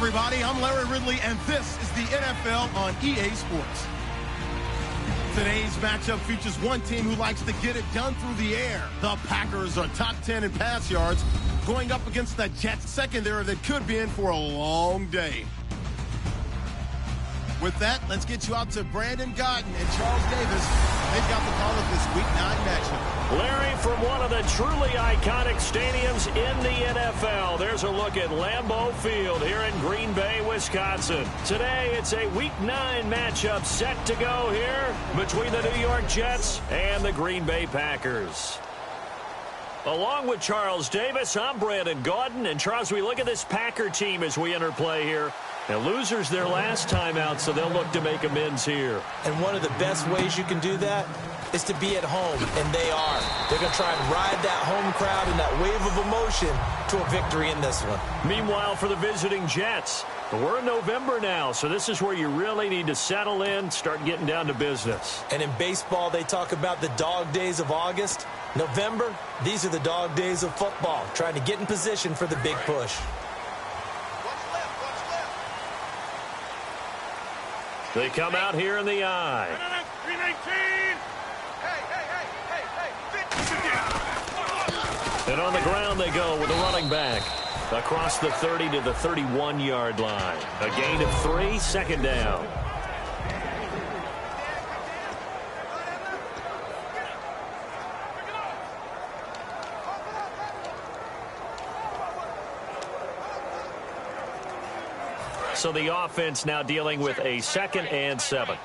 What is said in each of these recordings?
everybody. I'm Larry Ridley, and this is the NFL on EA Sports. Today's matchup features one team who likes to get it done through the air. The Packers are top 10 in pass yards, going up against the Jets secondary that could be in for a long day. With that, let's get you out to Brandon Gaudin and Charles Davis. They've got the call of this Week 9 matchup. Larry, from one of the truly iconic stadiums in the NFL, there's a look at Lambeau Field here in Green Bay, Wisconsin. Today, it's a Week 9 matchup set to go here between the New York Jets and the Green Bay Packers. Along with Charles Davis, I'm Brandon Gaudin. And Charles, we look at this Packer team as we enter play here. Now, losers their last time out, so they'll look to make amends here. And one of the best ways you can do that is to be at home, and they are. They're going to try and ride that home crowd and that wave of emotion to a victory in this one. Meanwhile, for the visiting Jets, we're in November now, so this is where you really need to settle in, start getting down to business. And in baseball, they talk about the dog days of August. November, these are the dog days of football, trying to get in position for the big push. They come out here in the eye. 319. And on the ground they go with a running back. Across the 30 to the 31-yard line. A gain of 3, second down. So the offense now dealing with a 2nd and 7.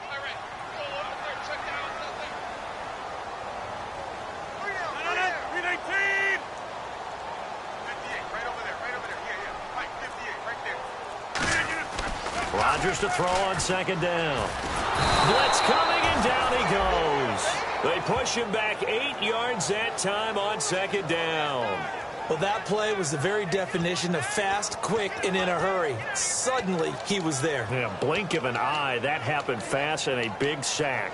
Rodgers to throw on 2nd down. Blitz coming, and down he goes. They push him back 8 yards that time on 2nd down. Well, that play was the very definition of fast, quick, and in a hurry. Suddenly, he was there. Yeah, blink of an eye. That happened fast, and a big sack.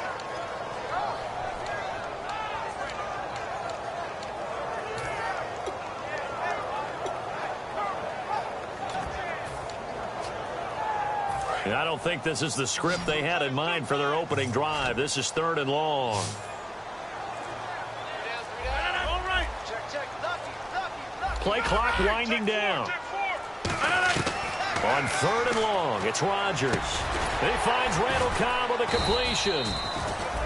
And I don't think this is the script they had in mind for their opening drive. This is 3rd and long. Play clock winding down. On 3rd and long, it's Rodgers. He finds Randall Cobb with a completion.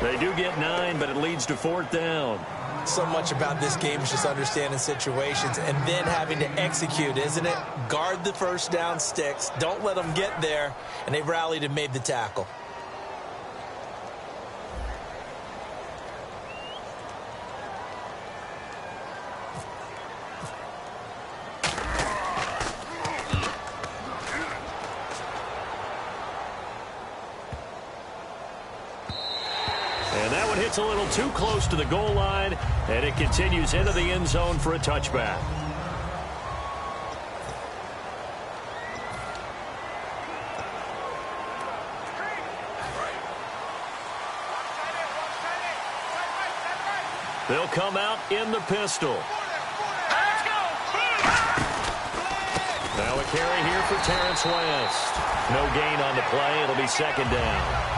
They do get 9, but it leads to 4th down. So much about this game is just understanding situations and then having to execute, isn't it? Guard the first down sticks. Don't let them get there. And they rallied and made the tackle. It's a little too close to the goal line, and it continues into the end zone for a touchback. They'll come out in the pistol. Now a carry here for Terrence West. No gain on the play. It'll be 2nd down.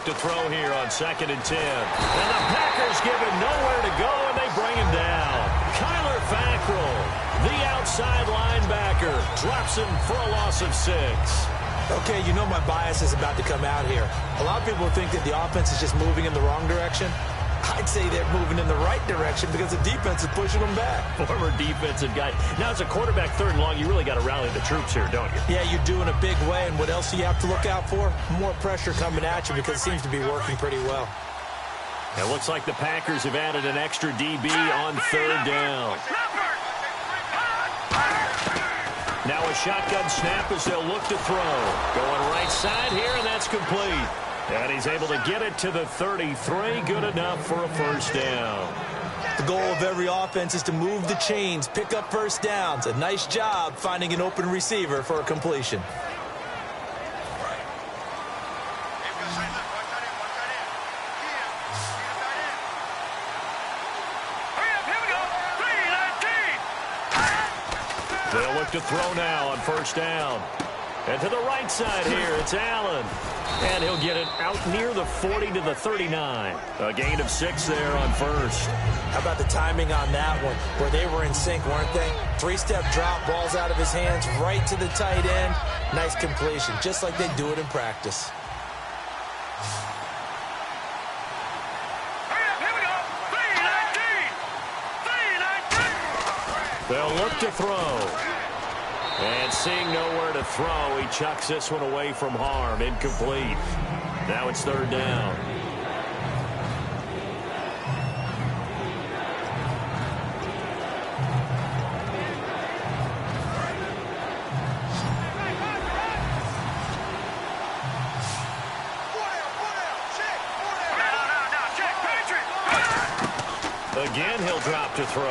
To throw here on 2nd and 10. And the Packers give him nowhere to go, and they bring him down. Kyler Fackrell, the outside linebacker, drops him for a loss of 6. Okay, you know my bias is about to come out here. A lot of people think that the offense is just moving in the wrong direction. I'd say they're moving in the right direction because the defense is pushing them back. Former defensive guy. Now, as a quarterback 3rd and long, you really got to rally the troops here, don't you? Yeah, you do in a big way. And what else do you have to look out for? More pressure coming at you because it seems to be working pretty well. It looks like the Packers have added an extra DB on 3rd down. Now a shotgun snap as they'll look to throw. Going right side here, and that's complete. And he's able to get it to the 33. Good enough for a 1st down. The goal of every offense is to move the chains, pick up first downs. A nice job finding an open receiver for a completion. They'll look to throw now on first down. And to the right side here, it's Allen. And he'll get it out near the 40 to the 39. A gain of 6 there on first. How about the timing on that one, where they were in sync, weren't they? 3-step drop, balls out of his hands, right to the tight end. Nice completion, just like they do it in practice. They'll look to throw. And seeing nowhere to throw, he chucks this one away from harm. Incomplete. Now it's third down. Again, he'll drop to throw.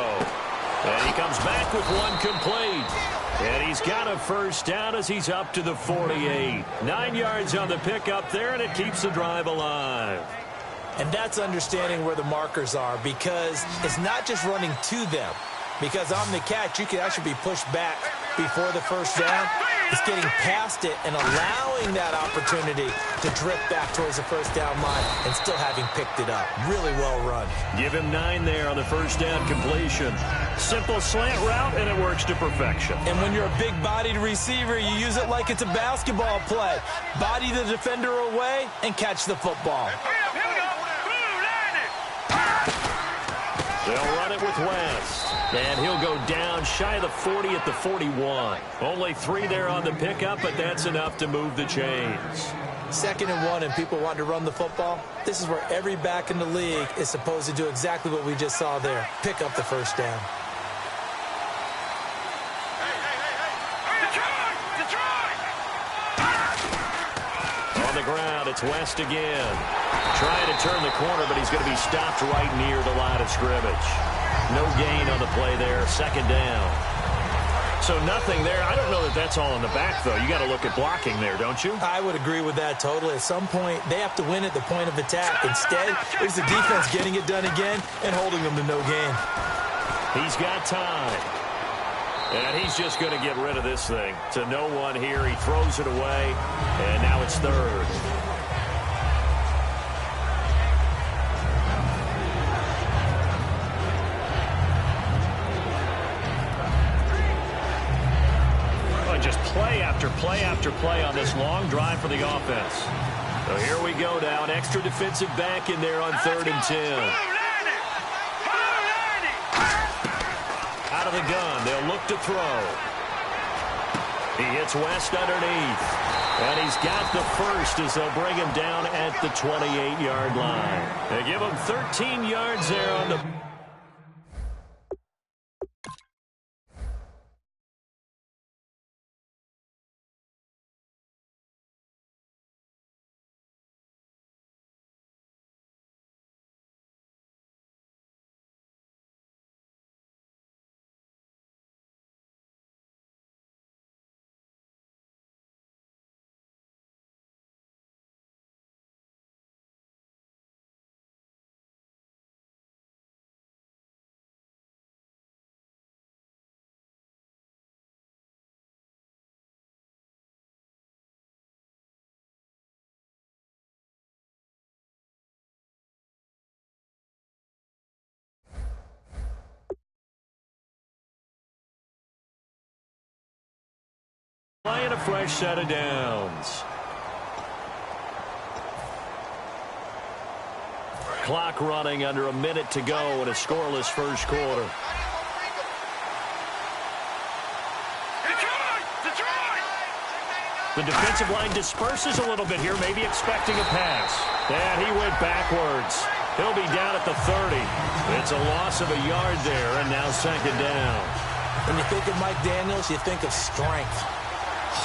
And he comes back with one complete. And he's got a first down as he's up to the 48. 9 yards on the pickup there, and it keeps the drive alive. And that's understanding where the markers are, because it's not just running to them. Because on the catch, you can actually be pushed back before the first down. It's getting past it and allowing that opportunity to drift back towards the first down line and still having picked it up. Really well run. Give him 9 there on the first down completion. Simple slant route, and it works to perfection. And when you're a big-bodied receiver, you use it like it's a basketball play. Body the defender away and catch the football. They'll run it with West. And he'll go down shy of the 40 at the 41. Only 3 there on the pickup, but that's enough to move the chains. 2nd and 1, and people want to run the football. This is where every back in the league is supposed to do exactly what we just saw there. Pick up the first down. On the ground, it's West again. Trying to turn the corner, but he's going to be stopped right near the line of scrimmage. No gain on the play there, 2nd down. So nothing there. I don't know that that's all in the back, though. You got to look at blocking there, don't you? I would agree with that totally. At some point, they have to win at the point of attack. Instead, it's the defense getting it done again and holding them to no gain. He's got time. And he's just going to get rid of this thing. To no one here. He throws it away, and now it's 3rd. Just play after play after play on this long drive for the offense. So here we go now. An extra defensive back in there on 3rd and 10. Out of the gun. They'll look to throw. He hits West underneath. And he's got the first as they'll bring him down at the 28-yard line. They give him 13 yards there on the... Playing a fresh set of downs. Clock running under a minute to go in a scoreless first quarter. The defensive line disperses a little bit here, maybe expecting a pass. And he went backwards. He'll be down at the 30. It's a loss of a yard there, and now 2nd down. When you think of Mike Daniels, you think of strength.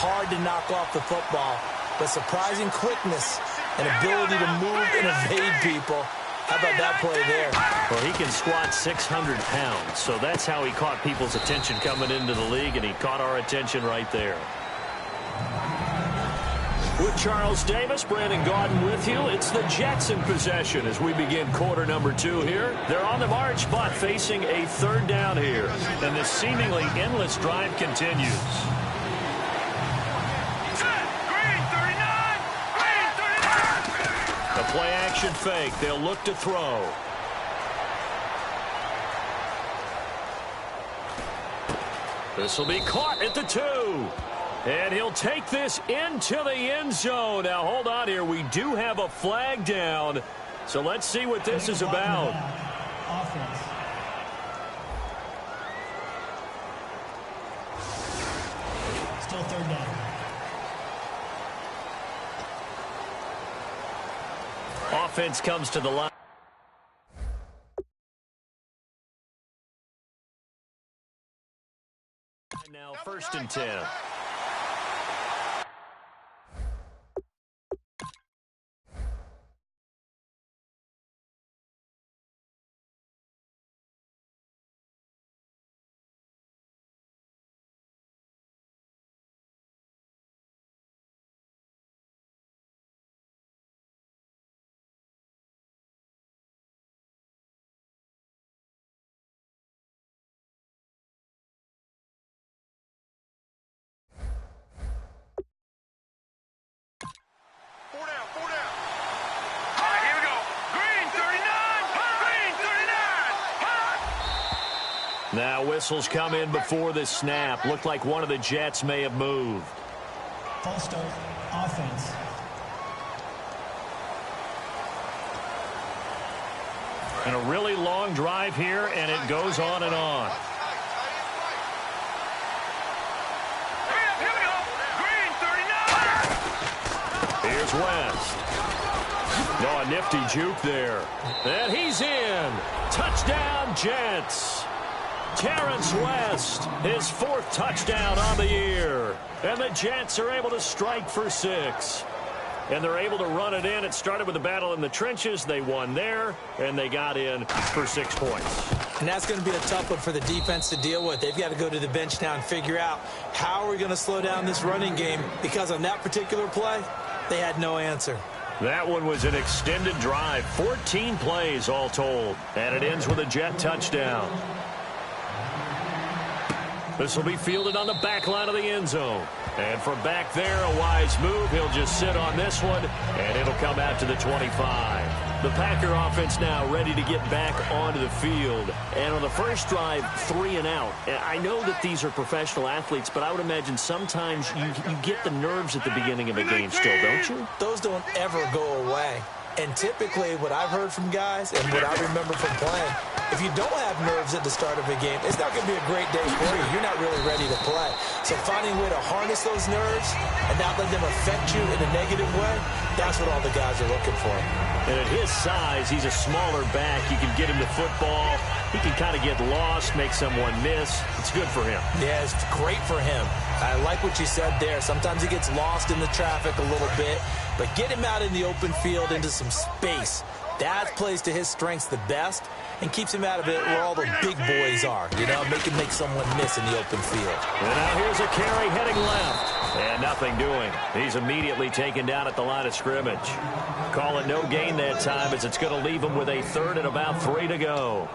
Hard to knock off the football, but surprising quickness and ability to move and evade people. How about that play there? Well, he can squat 600 pounds, so that's how he caught people's attention coming into the league, and he caught our attention right there. With Charles Davis, Brandon Gaudin with you. It's the Jets in possession as we begin quarter number 2 here. They're on the march, but facing a third down here. And this seemingly endless drive continues. Green 39! Green 39! The play action fake. They'll look to throw. This will be caught at the 2. And he'll take this into the end zone. Now, hold on here. We do have a flag down. So let's see what this is about. Offense. Still third down. Offense comes to the line. Now, 1st and 10. Four down. All right, here we go. Green 39! Green 39! Now whistles come in before the snap. Looked like one of the Jets may have moved. False start. Offense. And a really long drive here, and it goes on and on. Here we go. Green 39! Here's West. No, a nifty juke there. And he's in. Touchdown, Jets. Terrence West, his 4th touchdown on the year. And the Jets are able to strike for 6. And they're able to run it in. It started with a battle in the trenches. They won there, and they got in for 6 points. And that's going to be a tough one for the defense to deal with. They've got to go to the bench now and figure out how are we going to slow down this running game, because on that particular play, they had no answer. That one was an extended drive, 14 plays all told, and it ends with a Jet touchdown. This will be fielded on the back line of the end zone. And from back there, a wise move. He'll just sit on this one, and it'll come out to the 25. The Packer offense now ready to get back onto the field. And on the first drive, 3 and out. And I know that these are professional athletes, but I would imagine sometimes you get the nerves at the beginning of a game still, don't you? Those don't ever go away. And typically, what I've heard from guys and what I remember from playing, if you don't have nerves at the start of a game, it's not going to be a great day for you. You're not really ready to play. So finding a way to harness those nerves and not let them affect you in a negative way, that's what all the guys are looking for. And at his size, he's a smaller back. You can get him to football. He can kind of get lost, make someone miss. It's good for him. Yeah, it's great for him. I like what you said there. Sometimes he gets lost in the traffic a little bit, but get him out in the open field into some space. That plays to his strengths the best and keeps him out of it where all the big boys are. You know, make someone miss in the open field. And now here's a carry heading left. And nothing doing. He's immediately taken down at the line of scrimmage. Call it no gain that time, as it's going to leave him with a 3rd and about 3 to go.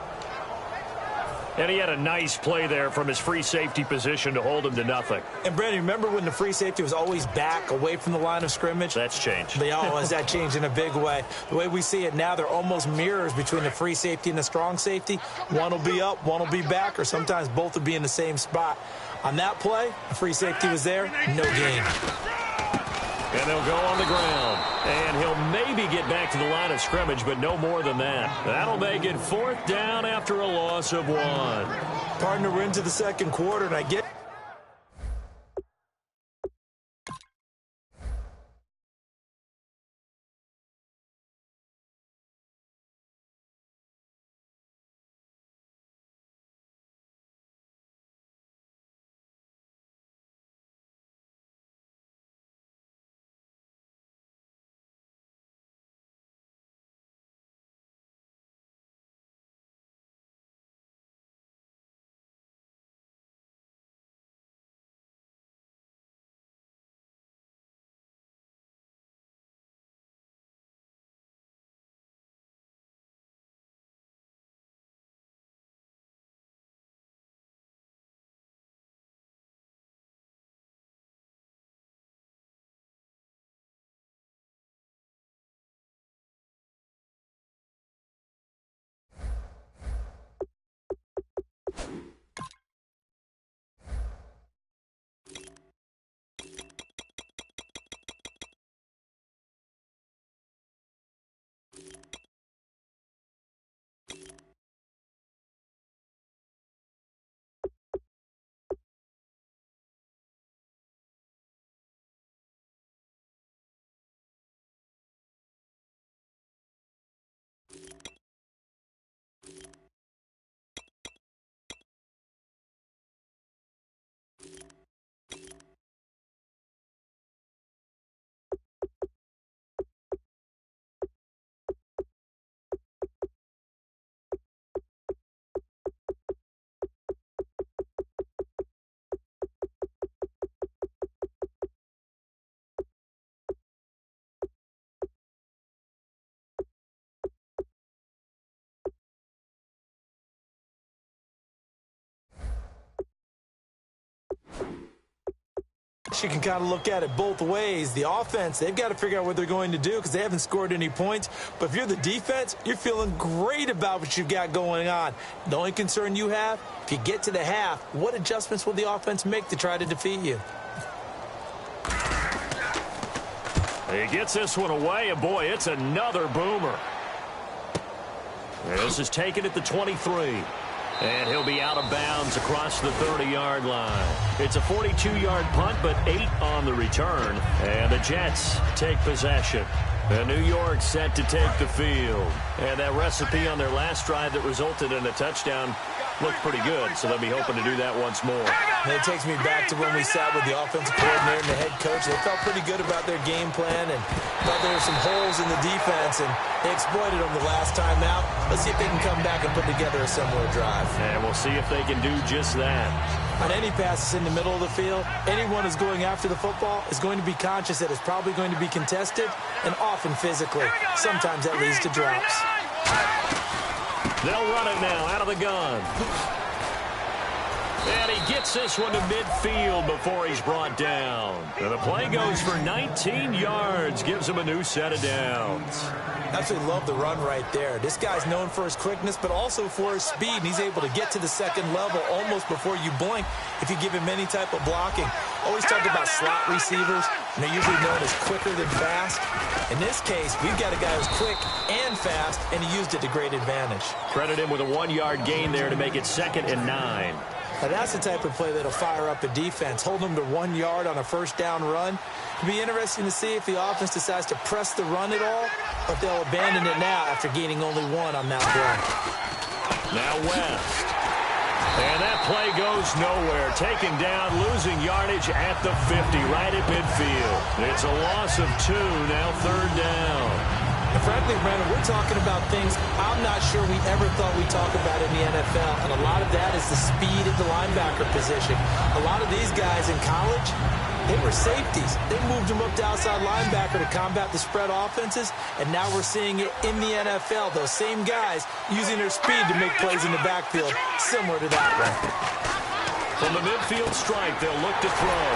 And he had a nice play there from his free safety position to hold him to nothing. And, Brandon, remember when the free safety was always back away from the line of scrimmage? That's changed. Has that changed in a big way? The way we see it now, they're almost mirrors between the free safety and the strong safety. One will be up, one will be back, or sometimes both will be in the same spot. On that play, the free safety was there, no gain. And they'll go on the ground. And he'll maybe get back to the line of scrimmage, but no more than that. That'll make it 4th down after a loss of 1. Partner, we're into the second quarter, and I get You can kind of look at it both ways. The offense, they've got to figure out what they're going to do because they haven't scored any points. But if you're the defense, you're feeling great about what you've got going on. The only concern you have, if you get to the half, what adjustments will the offense make to try to defeat you? He gets this one away, and boy, it's another boomer. This is taken at the 23. And he'll be out of bounds across the 30-yard line. It's a 42-yard punt, but 8 on the return. And the Jets take possession. And New York set to take the field. And that recipe on their last drive that resulted in a touchdown looked pretty good, so they'll be hoping to do that once more. And it takes me back to when we sat with the offensive coordinator and the head coach. They felt pretty good about their game plan and thought there were some holes in the defense, and they exploited them the last time out. Let's see if they can come back and put together a similar drive. And we'll see if they can do just that. On any passes in the middle of the field, anyone who's going after the football is going to be conscious that it's probably going to be contested and often physically. Sometimes that leads to drops. They'll run it now out of the gun. And he gets this one to midfield before he's brought down. And the play goes for 19 yards, gives him a new set of downs. Absolutely love the run right there. This guy's known for his quickness, but also for his speed. And he's able to get to the second level almost before you blink if you give him any type of blocking. Always talk about slot receivers, and they're usually known as quicker than fast. In this case, we've got a guy who's quick and fast, and he used it to great advantage. Credit him with a 1-yard gain there to make it 2nd and 9. Now that's the type of play that'll fire up a defense. Hold them to 1 yard on a first down run. It'll be interesting to see if the offense decides to press the run at all, or if they'll abandon it now after gaining only 1 on that play. Now West. And that play goes nowhere. Taken down, losing yardage at the 50, right at midfield. It's a loss of 2, now 3rd down. And frankly, Brandon, we're talking about things I'm not sure we ever thought we'd talk about in the NFL, and a lot of that is the speed at the linebacker position. A lot of these guys in college, they were safeties. They moved them up to outside linebacker to combat the spread offenses, and now we're seeing it in the NFL. Those same guys using their speed to make plays in the backfield, similar to that one. From the midfield strike, they'll look to throw.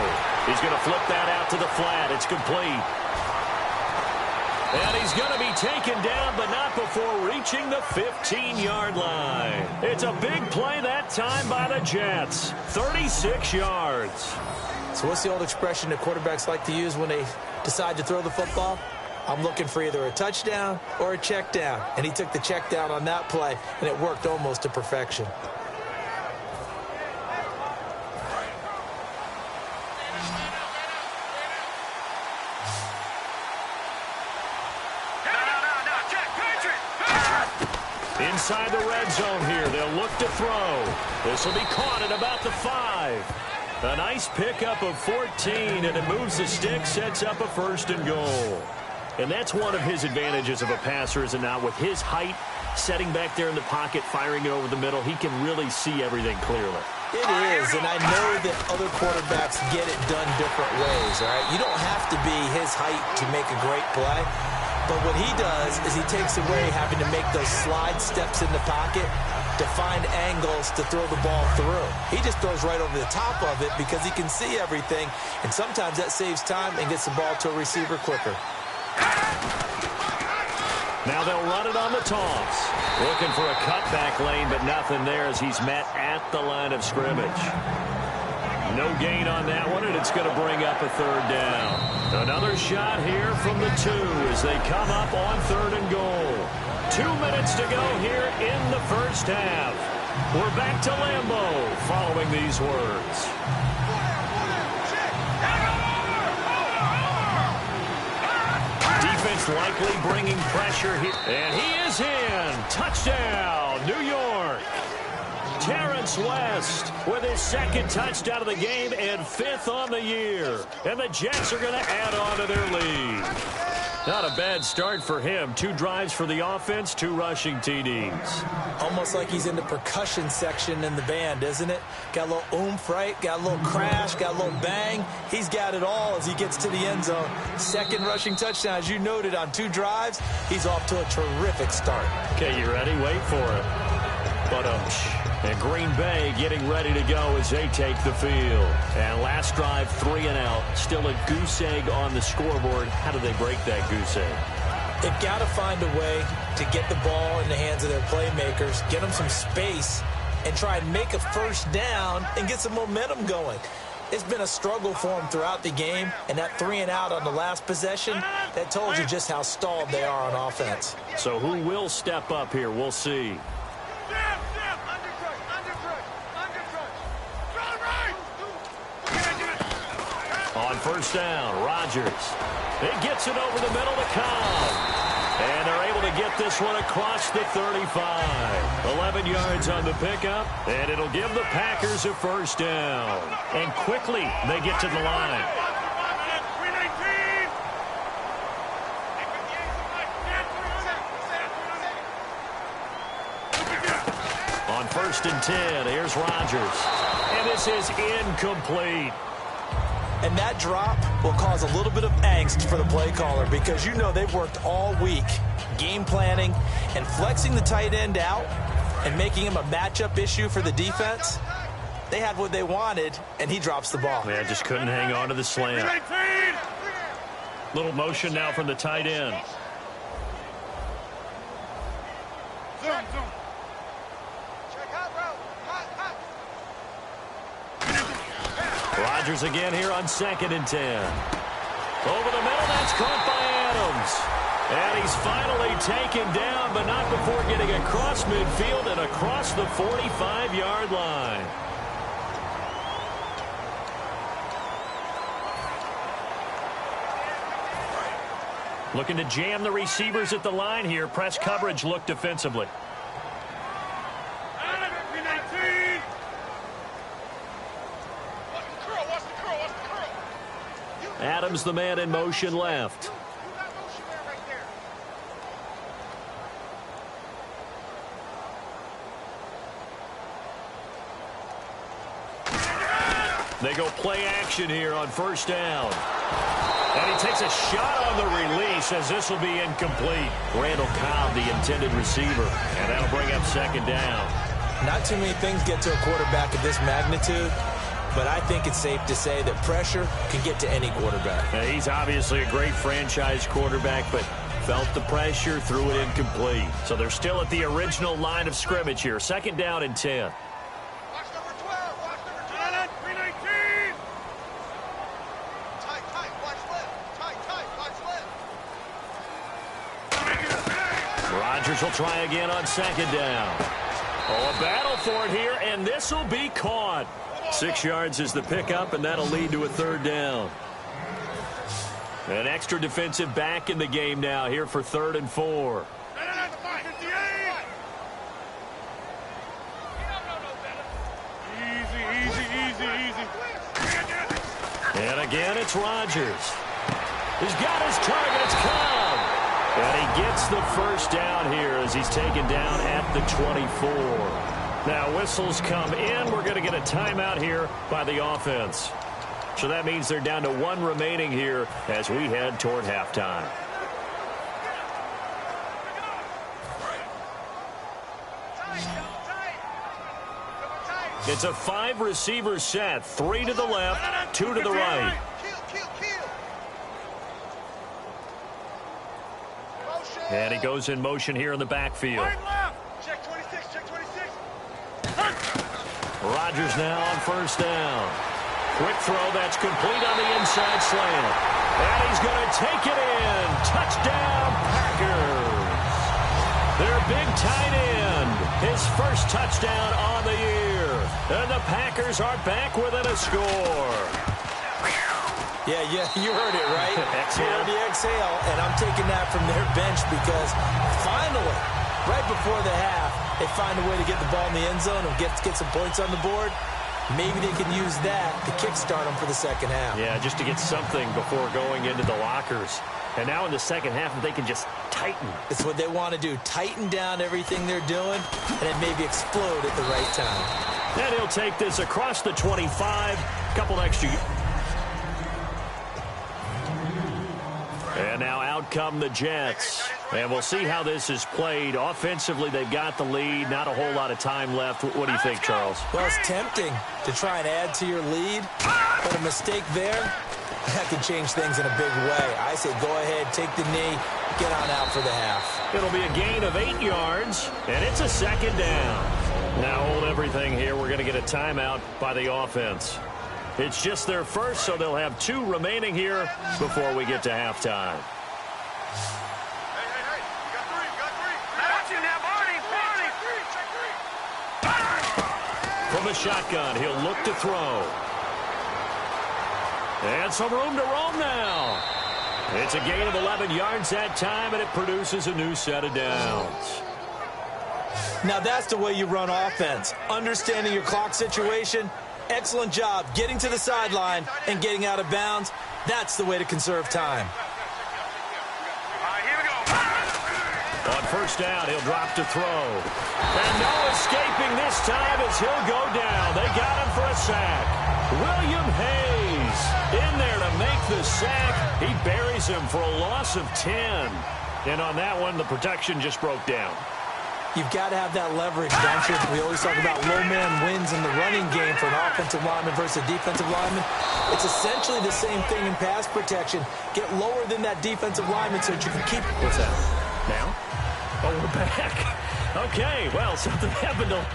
He's going to flip that out to the flat. It's complete. And he's going to be taken down, but not before reaching the 15-yard line. It's a big play that time by the Jets. 36 yards. So what's the old expression that quarterbacks like to use when they decide to throw the football? I'm looking for either a touchdown or a check down. And he took the check down on that play, and it worked almost to perfection. Inside the red zone here, they'll look to throw. This will be caught at about the 5. A nice pickup of 14, and it moves the stick, sets up a 1st and goal. And that's one of his advantages of a passer, is it not? With his height, setting back there in the pocket, firing it over the middle, he can really see everything clearly. It is, and I know that other quarterbacks get it done different ways, all right? You don't have to be his height to make a great play. But what he does is he takes away having to make those slide steps in the pocket to find angles to throw the ball through. He just throws right over the top of it because he can see everything, and sometimes that saves time and gets the ball to a receiver quicker. Now they'll run it on the toss. Looking for a cutback lane, but nothing there as he's met at the line of scrimmage. No gain on that one, and it's going to bring up a 3rd down. Another shot here from the 2 as they come up on 3rd and goal. 2 minutes to go here in the first half. We're back to Lambeau following these words. Defense likely bringing pressure here. And he is in. Touchdown, New York. Terrence West with his 2nd touchdown of the game and 5th on the year. And the Jets are going to add on to their lead. Not a bad start for him. 2 drives for the offense, 2 rushing TDs. Almost like he's in the percussion section in the band, isn't it? Got a little oomph, right? Got a little crash, got a little bang. He's got it all as he gets to the end zone. 2nd rushing touchdown, as you noted, on 2 drives. He's off to a terrific start. Okay, you ready? Wait for it. But And Green Bay getting ready to go as they take the field. And last drive, 3 and out. Still a goose egg on the scoreboard. How do they break that goose egg? They've got to find a way to get the ball in the hands of their playmakers, get them some space, and try and make a first down and get some momentum going. It's been a struggle for them throughout the game, and that 3 and out on the last possession, that told you just how stalled they are on offense. So who will step up here? We'll see. On first down, Rodgers. He gets it over the middle to Cobb. And they're able to get this one across the 35. 11 yards on the pickup, and it'll give the Packers a first down. And quickly, they get to the line. On first and 10, here's Rodgers. And this is incomplete. And that drop will cause a little bit of angst for the play caller because you know they've worked all week game planning and flexing the tight end out and making him a matchup issue for the defense. They had what they wanted, and he drops the ball. Yeah, just couldn't hang on to the slant. Little motion now from the tight end. Rodgers again here on 2nd and 10. Over the middle, that's caught by Adams. And he's finally taken down, but not before getting across midfield and across the 45-yard line. Looking to jam the receivers at the line here. Press coverage look defensively. Adams, the man in motion left. They go play action here on first down. And he takes a shot on the release as this will be incomplete. Randall Cobb, the intended receiver. And that'll bring up 2nd down. Not too many things get to a quarterback of this magnitude. But I think it's safe to say that pressure can get to any quarterback. Now, he's obviously a great franchise quarterback, but felt the pressure, threw it incomplete. So they're still at the original line of scrimmage here. 2nd down and 10. Watch number 12. Watch number 12. 319. Tight, tight. Watch left. Tight, tight. Watch left. Rodgers will try again on 2nd down. Oh, a battle for it here, and this will be caught. 6 yards is the pickup, and that'll lead to a 3rd down. An extra defensive back in the game now here for 3rd and 4. Easy. And again, it's Rodgers. He's got his target. It's Cobb. And he gets the first down here as he's taken down at the 24. Now, whistles come in. We're going to get a timeout here by the offense. So that means they're down to 1 remaining here as we head toward halftime. It's a 5-receiver set. 3 to the left, 2 to the right. And he goes in motion here in the backfield. Check 26, check 26. Rodgers now on first down. Quick throw that's complete on the inside slant. And he's going to take it in. Touchdown, Packers. Their big tight end. His first touchdown on the year. And the Packers are back within a score. Yeah, you heard it, right? Exhale. You heard the exhale, and I'm taking that from their bench because finally, right before the half, they find a way to get the ball in the end zone and get some points on the board. Maybe they can use that to kickstart them for the second half. Yeah, just to get something before going into the lockers. And now in the second half, they can just tighten. It's what they want to do. Tighten down everything they're doing and then maybe explode at the right time. And he'll take this across the 25. Couple extra. And now out out come the Jets. And we'll see how this is played. Offensively, they've got the lead. Not a whole lot of time left. What do you think, Charles? Well, it's tempting to try and add to your lead, but a mistake there, that could change things in a big way. I say go ahead, take the knee, get on out for the half. It'll be a gain of 8 yards, and it's a second down. Now hold everything here. We're going to get a timeout by the offense. It's just their first, so they'll have 2 remaining here before we get to halftime. From the shotgun, he'll look to throw. And some room to roam now. It's a gain of 11 yards that time, and it produces a new set of downs. Now that's the way you run offense. Understanding your clock situation. Excellent job getting to the sideline and getting out of bounds. That's the way to conserve time. On first down, he'll drop to throw. And no escaping this time as he'll go down. They got him for a sack. William Hayes in there to make the sack. He buries him for a loss of 10. And on that one, the protection just broke down. You've got to have that leverage, don't you? We always talk about low man wins in the running game for an offensive lineman versus a defensive lineman. It's essentially the same thing in pass protection. Get lower than that defensive lineman so that you can keep... What's that? Now? Oh, we're back. Okay, well, something happened to...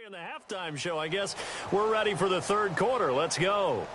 In the halftime show, I guess we're ready for the third quarter. Let's go.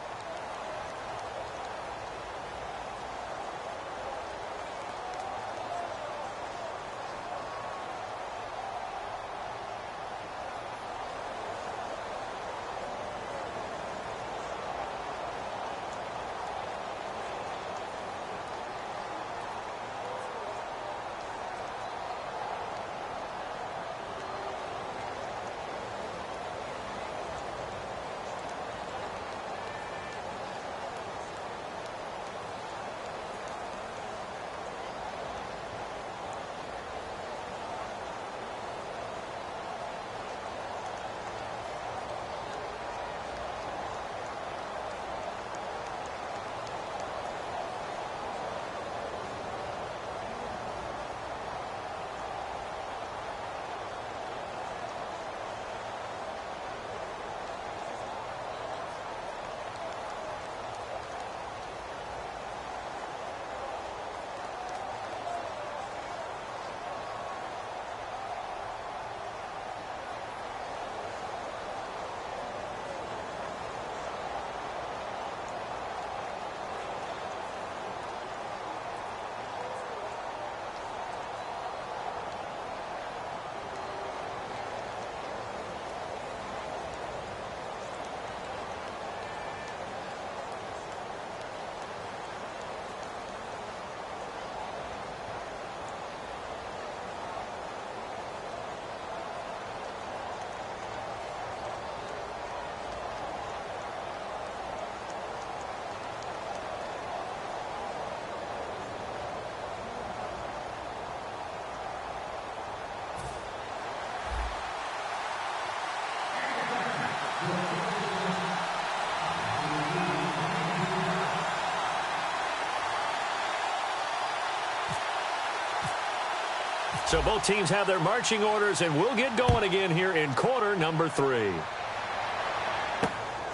So both teams have their marching orders, and we'll get going again here in quarter number 3.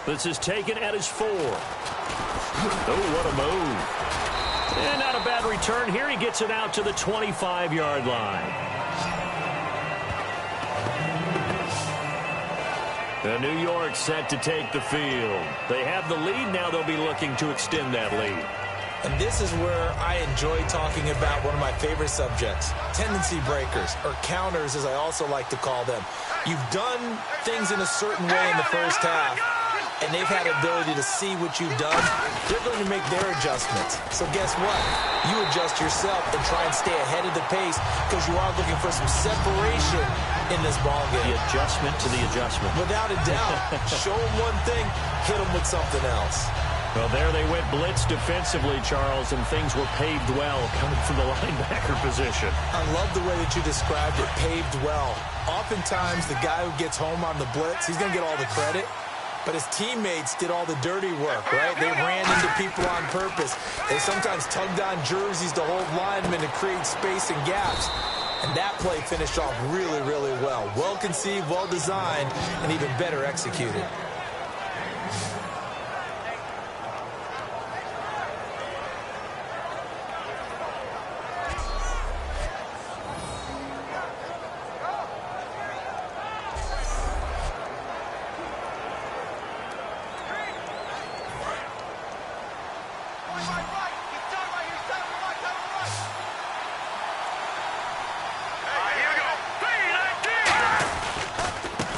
This is taken at his 4. Oh, what a move. And not a bad return here. He gets it out to the 25-yard line. And New York set to take the field. They have the lead. Now they'll be looking to extend that lead. And this is where I enjoy talking about one of my favorite subjects, tendency breakers, or counters as I also like to call them. You've done things in a certain way in the first half, and they've had the ability to see what you've done. They're going to make their adjustments. So guess what? You adjust yourself and try and stay ahead of the pace because you are looking for some separation in this ball game. The adjustment to the adjustment. Without a doubt. Show them one thing, hit them with something else. Well, there they went blitz defensively, Charles, and things were paved well coming from the linebacker position. I love the way that you described it, paved well. Oftentimes, the guy who gets home on the blitz, he's going to get all the credit, but his teammates did all the dirty work, right? They ran into people on purpose. They sometimes tugged on jerseys to hold linemen to create space and gaps. And that play finished off really, really well. Well conceived, well designed, and even better executed.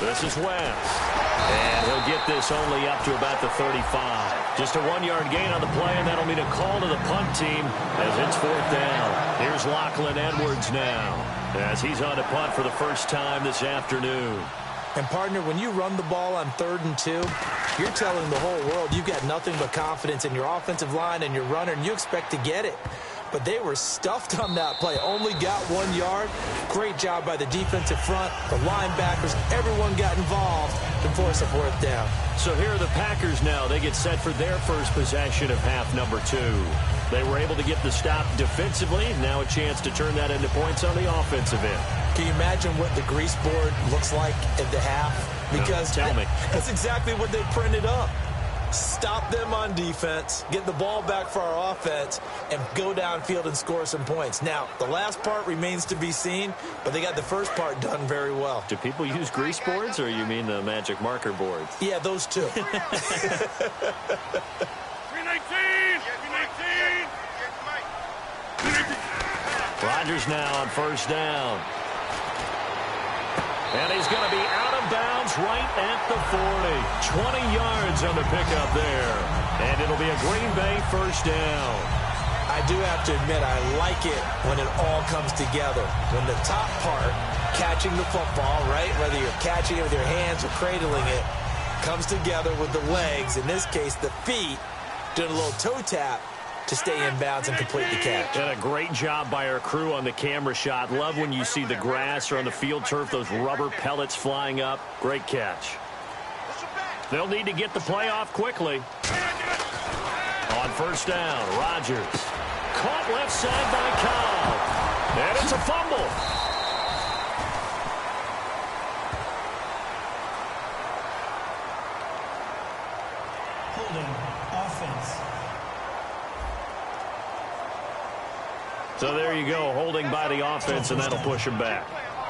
This is West. And he'll get this only up to about the 35. Just a 1-yard gain on the play, and that'll mean a call to the punt team as it's 4th down. Here's Lachlan Edwards now as he's on to punt for the first time this afternoon. And, partner, when you run the ball on 3rd and 2, you're telling the whole world you've got nothing but confidence in your offensive line and your runner, and you expect to get it. But they were stuffed on that play. Only got 1 yard. Great job by the defensive front, the linebackers. Everyone got involved to force a 4th down. So here are the Packers now. They get set for their first possession of half number 2. They were able to get the stop defensively. Now a chance to turn that into points on the offensive end. Can you imagine what the grease board looks like at the half? Because tell me. That's exactly what they printed up. Stop them on defense, get the ball back for our offense, and go downfield and score some points. Now, the last part remains to be seen, but they got the first part done very well. Do people use grease boards, or you mean the magic marker boards? Yeah, those two. 319! 319! Rodgers now on 1st down. And he's going to be out of bounds right at the 40. 20 yards on the pickup there. And it'll be a Green Bay 1st down. I do have to admit, I like it when it all comes together. When the top part, catching the football, right, whether you're catching it with your hands or cradling it, comes together with the legs, in this case the feet, doing a little toe tap to stay in bounds and complete the catch. And a great job by our crew on the camera shot. Love when you see the grass or on the field turf, those rubber pellets flying up. Great catch. They'll need to get the play off quickly. On 1st down, Rodgers. Caught left side by Cobb. And it's a fumble. Holding offense. So there you go, holding by the offense, and that'll push him back.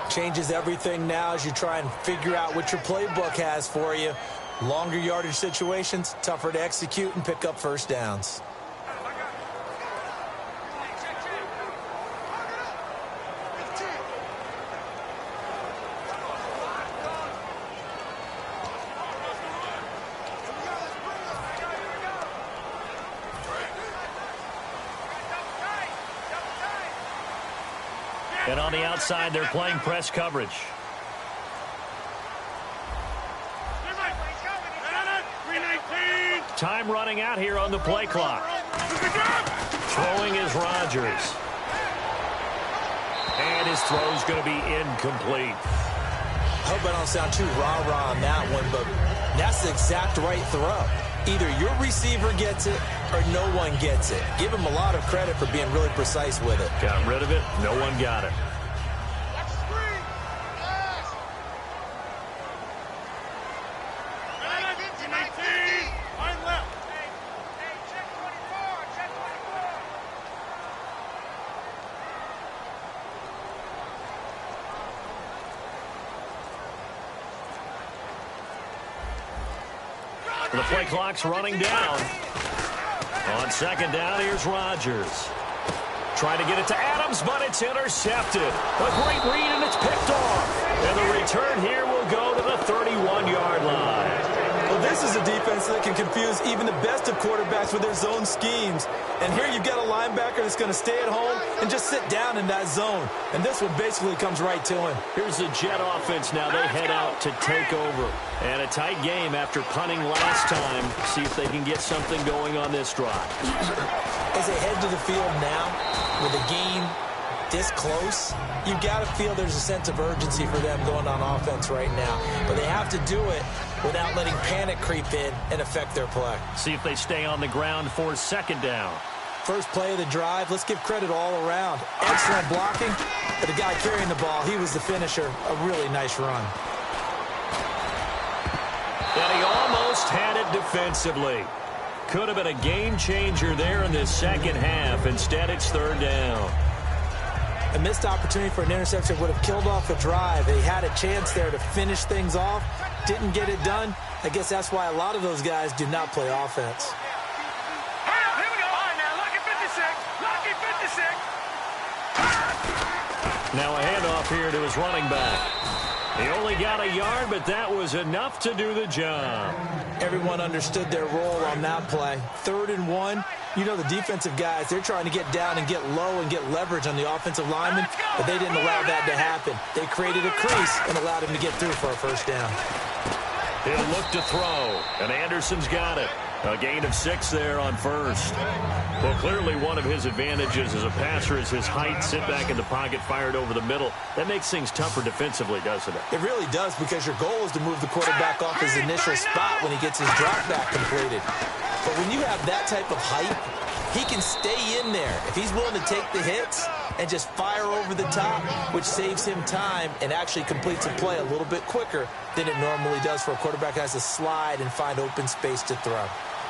Changes everything now as you try and figure out what your playbook has for you. Longer yardage situations, tougher to execute and pick up 1st downs. And on the outside, they're playing press coverage. Time running out here on the play clock. Throwing is Rodgers. And his throw's going to be incomplete. I hope I don't sound too rah-rah on that one, but that's the exact right throw. Either your receiver gets it or no one gets it. Give him a lot of credit for being really precise with it. Got rid of it. No one got it. The play clock's running down. On second down, here's Rodgers. Trying to get it to Adams, but it's intercepted. A great read, and it's picked off. And the return here will go to the 31-yard line. Well, this is a defense that can confuse even the best of quarterbacks with their zone schemes. And here you've got a linebacker that's going to stay at home and just sit down in that zone. And this one basically comes right to him. Here's the Jet offense now. They head out to take over. And a tight game after punting last time. See if they can get something going on this drive. As they head to the field now, with the game this close, you've got to feel there's a sense of urgency for them going on offense right now. But they have to do it without letting panic creep in and affect their play. See if they stay on the ground for second down. First play of the drive, let's give credit all around. Excellent blocking. But the guy carrying the ball, he was the finisher. A really nice run. And he almost had it defensively. Could have been a game changer there in this second half. Instead, it's third down. A missed opportunity for an interception would have killed off the drive. They had a chance there to finish things off. Didn't get it done. I guess that's why a lot of those guys do not play offense. Here we go. All right, now, lucky 56. Lucky 56. Now a handoff here to his running back. He only got a yard, but that was enough to do the job. Everyone understood their role on that play. 3rd and 1. You know the defensive guys, they're trying to get down and get low and get leverage on the offensive lineman, but they didn't allow that to happen. They created a crease and allowed him to get through for a first down. He'll look to throw, and Anderson's got it. A gain of 6 there on first. Well, clearly one of his advantages as a passer is his height. Sit back in the pocket, fired over the middle. That makes things tougher defensively, doesn't it? It really does, because your goal is to move the quarterback off his initial spot when he gets his drop back completed. But when you have that type of height, he can stay in there if he's willing to take the hits and just fire over the top, which saves him time and actually completes a play a little bit quicker than it normally does for a quarterback who has to slide and find open space to throw.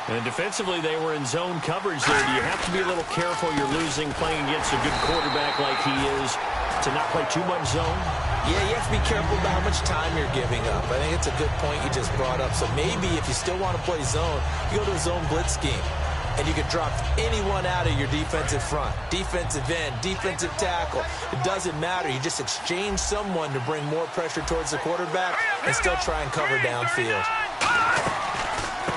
And defensively, they were in zone coverage there. Do you have to be a little careful you're losing playing against a good quarterback like he is to not play too much zone? Yeah, you have to be careful about how much time you're giving up. I think it's a good point you just brought up. So maybe if you still want to play zone, you go to a zone blitz scheme. And you can drop anyone out of your defensive front, defensive end, defensive tackle. It doesn't matter. You just exchange someone to bring more pressure towards the quarterback and still try and cover downfield.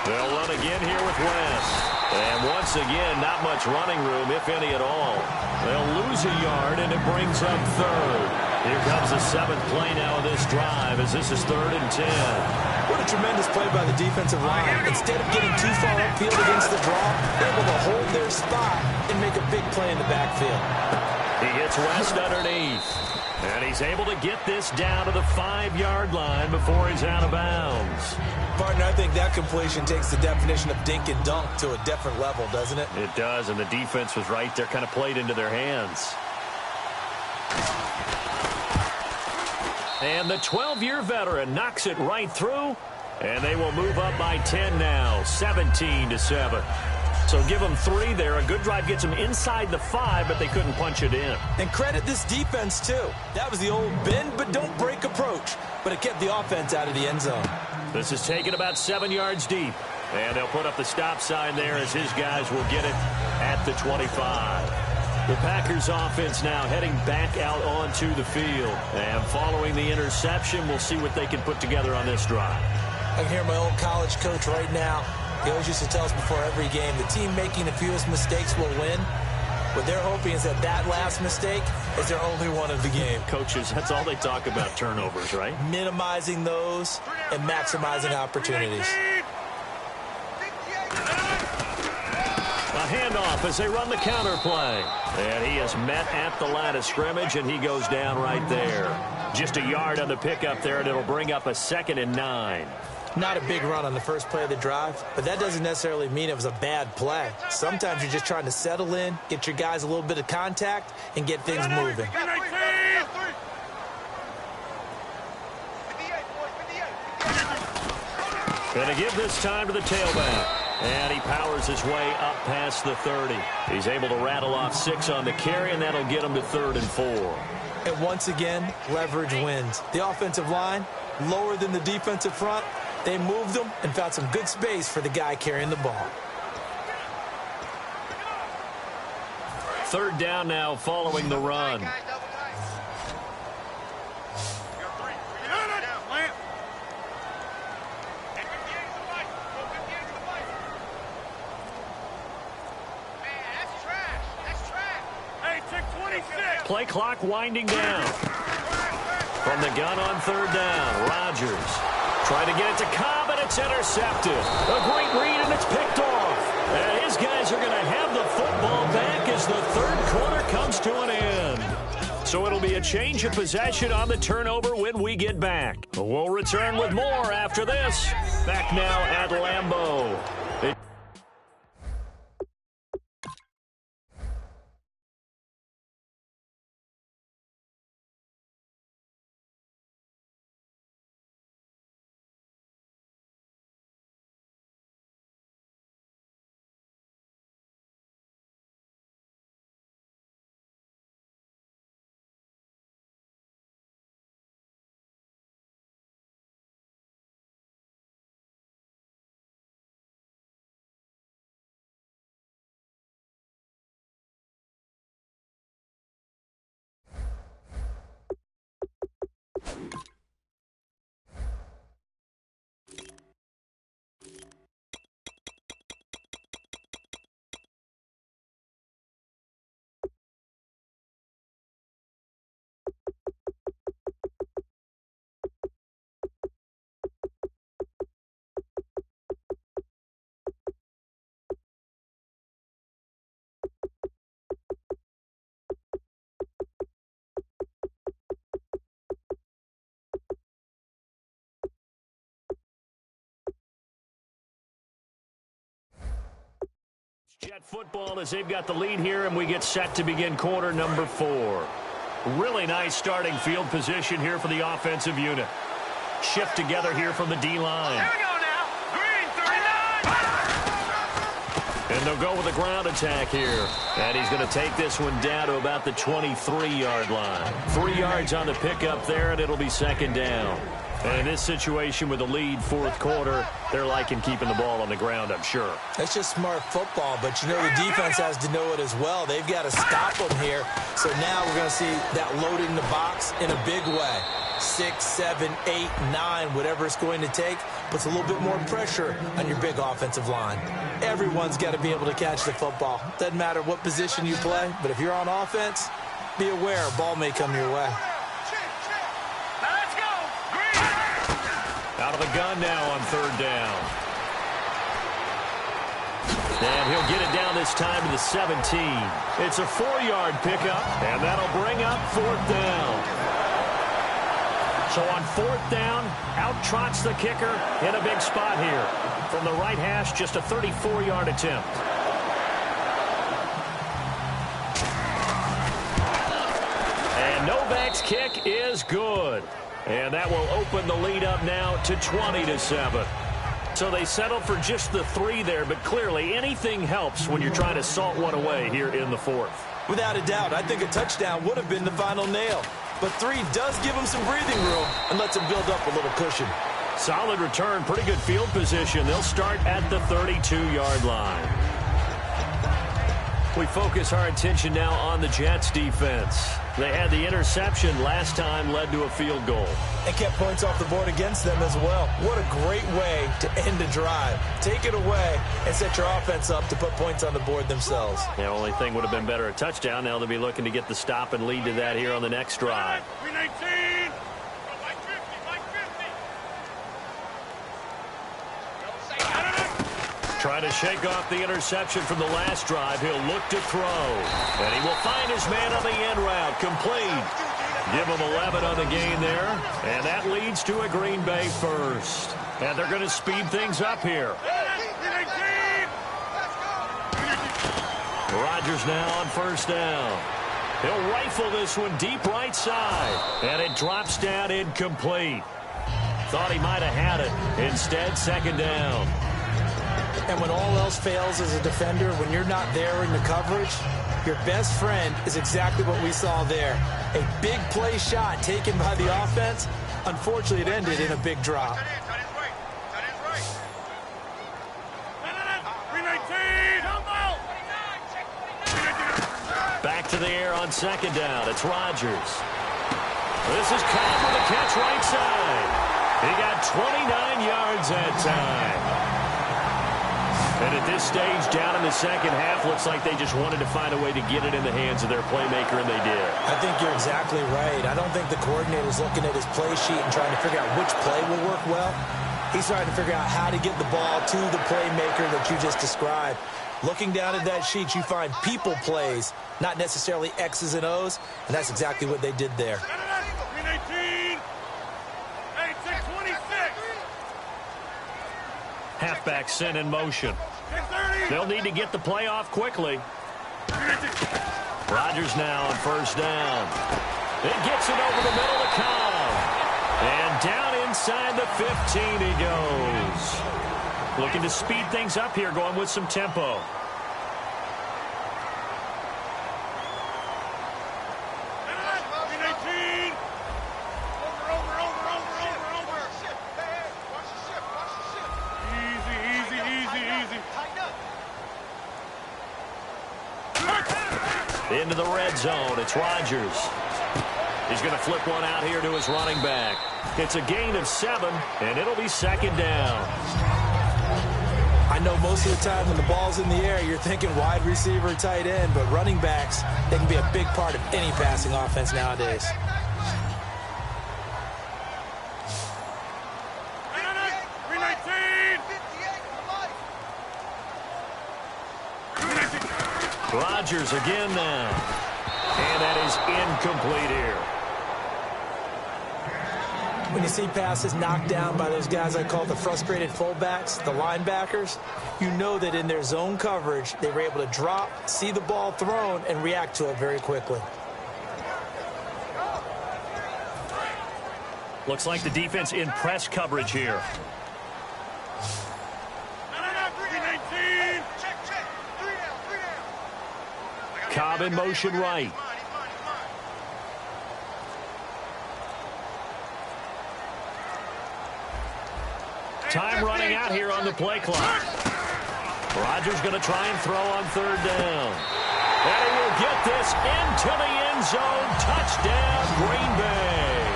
They'll run again here with West. And once again, not much running room, if any at all. They'll lose a yard, and it brings up third. Here comes the 7th play now of this drive, as this is 3rd and 10. What a tremendous play by the defensive line. Instead of getting too far upfield against the draw, they're able to hold their spot and make a big play in the backfield. He hits West underneath. And he's able to get this down to the 5-yard line before he's out of bounds. Partner, I think that completion takes the definition of dink and dunk to a different level, doesn't it? It does, and the defense was right there, kind of played into their hands. And the 12-year veteran knocks it right through, and they will move up by 10 now, 17-7. So give them 3 there. A good drive gets them inside the 5, but they couldn't punch it in. And credit this defense, too. That was the old bend but don't break approach, but it kept the offense out of the end zone. This is taken about 7 yards deep, and they'll put up the stop sign there as his guys will get it at the 25. The Packers offense now heading back out onto the field. And following the interception, we'll see what they can put together on this drive. I can hear my old college coach right now. He always used to tell us before every game, the team making the fewest mistakes will win. What they're hoping is that that last mistake is their only one of the game. Coaches, that's all they talk about, turnovers, right? Minimizing those and maximizing opportunities. A handoff as they run the counter play. And he is met at the line of scrimmage, and he goes down right there. Just a yard on the pickup there, and it'll bring up a 2nd and 9. Not a big run on the first play of the drive, but that doesn't necessarily mean it was a bad play. Sometimes you're just trying to settle in, get your guys a little bit of contact, and get things moving. Going to give this time to the tailback. And he powers his way up past the 30. He's able to rattle off 6 on the carry, and that'll get him to 3rd and 4. And once again, leverage wins. The offensive line, lower than the defensive front, They moved him and found some good space for the guy carrying the ball. Third down now following the run. Play clock winding down. From the gun on third down, Rodgers trying to get it to Cobb, and it's intercepted. A great read, and it's picked off. And his guys are going to have the football back as the third quarter comes to an end. So it'll be a change of possession on the turnover when we get back. We'll return with more after this. Back now at Lambeau. Jet football as they've got the lead here, and we get set to begin quarter number 4. Really nice starting field position here for the offensive unit. Shift together here from the D-line. Here we go now. Green, 39. And they'll go with a ground attack here. And he's going to take this one down to about the 23-yard line. 3 yards on the pickup there, and it'll be second down. And in this situation with the lead fourth quarter, they're liking keeping the ball on the ground, I'm sure. That's just smart football, but you know the defense has to know it as well. They've got to stop them here. So now we're going to see that loading the box in a big way. 6, 7, 8, 9, whatever it's going to take, puts a little bit more pressure on your big offensive line. Everyone's got to be able to catch the football. Doesn't matter what position you play, but if you're on offense, be aware a ball may come your way. Out of the gun now on third down. And he'll get it down this time to the 17. It's a 4-yard pickup, and that'll bring up fourth down. So on fourth down, out trots the kicker in a big spot here. From the right hash, just a 34-yard attempt. And Novak's kick is good. And that will open the lead up now to 20-7. So they settled for just the 3 there, but clearly anything helps when you're trying to salt one away here in the fourth. Without a doubt, I think a touchdown would have been the final nail. But 3 does give them some breathing room and lets them build up a little cushion. Solid return, pretty good field position. They'll start at the 32-yard line. We focus our attention now on the Jets defense. They had the interception last time, led to a field goal. And kept points off the board against them as well. What a great way to end a drive. Take it away and set your offense up to put points on the board themselves. The only thing would have been better a touchdown. Now they'll be looking to get the stop and lead to that here on the next drive. 319. Trying to shake off the interception from the last drive. He'll look to throw. And he will find his man on the end route. Complete. Give him 11 on the gain there. And that leads to a Green Bay first. And they're going to speed things up here. Rodgers now on first down. He'll rifle this one deep right side. And it drops down incomplete. Thought he might have had it. Instead, second down. And when all else fails as a defender, when you're not there in the coverage, your best friend is exactly what we saw there. A big play shot taken by the offense. Unfortunately, it ended in a big drop. on second down. It's Rodgers. This is Cobb with a catch right side. He got 29 yards that time. And at this stage, down in the second half, looks like they just wanted to find a way to get it in the hands of their playmaker, and they did. I think you're exactly right. I don't think the coordinator's looking at his play sheet and trying to figure out which play will work well. He's trying to figure out how to get the ball to the playmaker that you just described. Looking down at that sheet, you find people plays, not necessarily X's and O's, and that's exactly what they did there. Halfback sent in motion. They'll need to get the play off quickly. Rodgers now on first down. It gets it over the middle to Cobb. And down inside the 15 he goes. Looking to speed things up here, going with some tempo. Into the red zone. It's Rodgers. He's going to flip one out here to his running back. It's a gain of 7, and it'll be second down. I know most of the time when the ball's in the air, you're thinking wide receiver, tight end, but running backs, they can be a big part of any passing offense nowadays. Rodgers again now. And that is incomplete here. When you see passes knocked down by those guys I call the frustrated fullbacks, the linebackers, you know that in their zone coverage, they were able to drop, see the ball thrown, and react to it very quickly. Looks like the defense in press coverage here. Cobb in motion right. Time running out here on the play clock. Rodgers going to try and throw on third down. And he will get this into the end zone. Touchdown, Green Bay.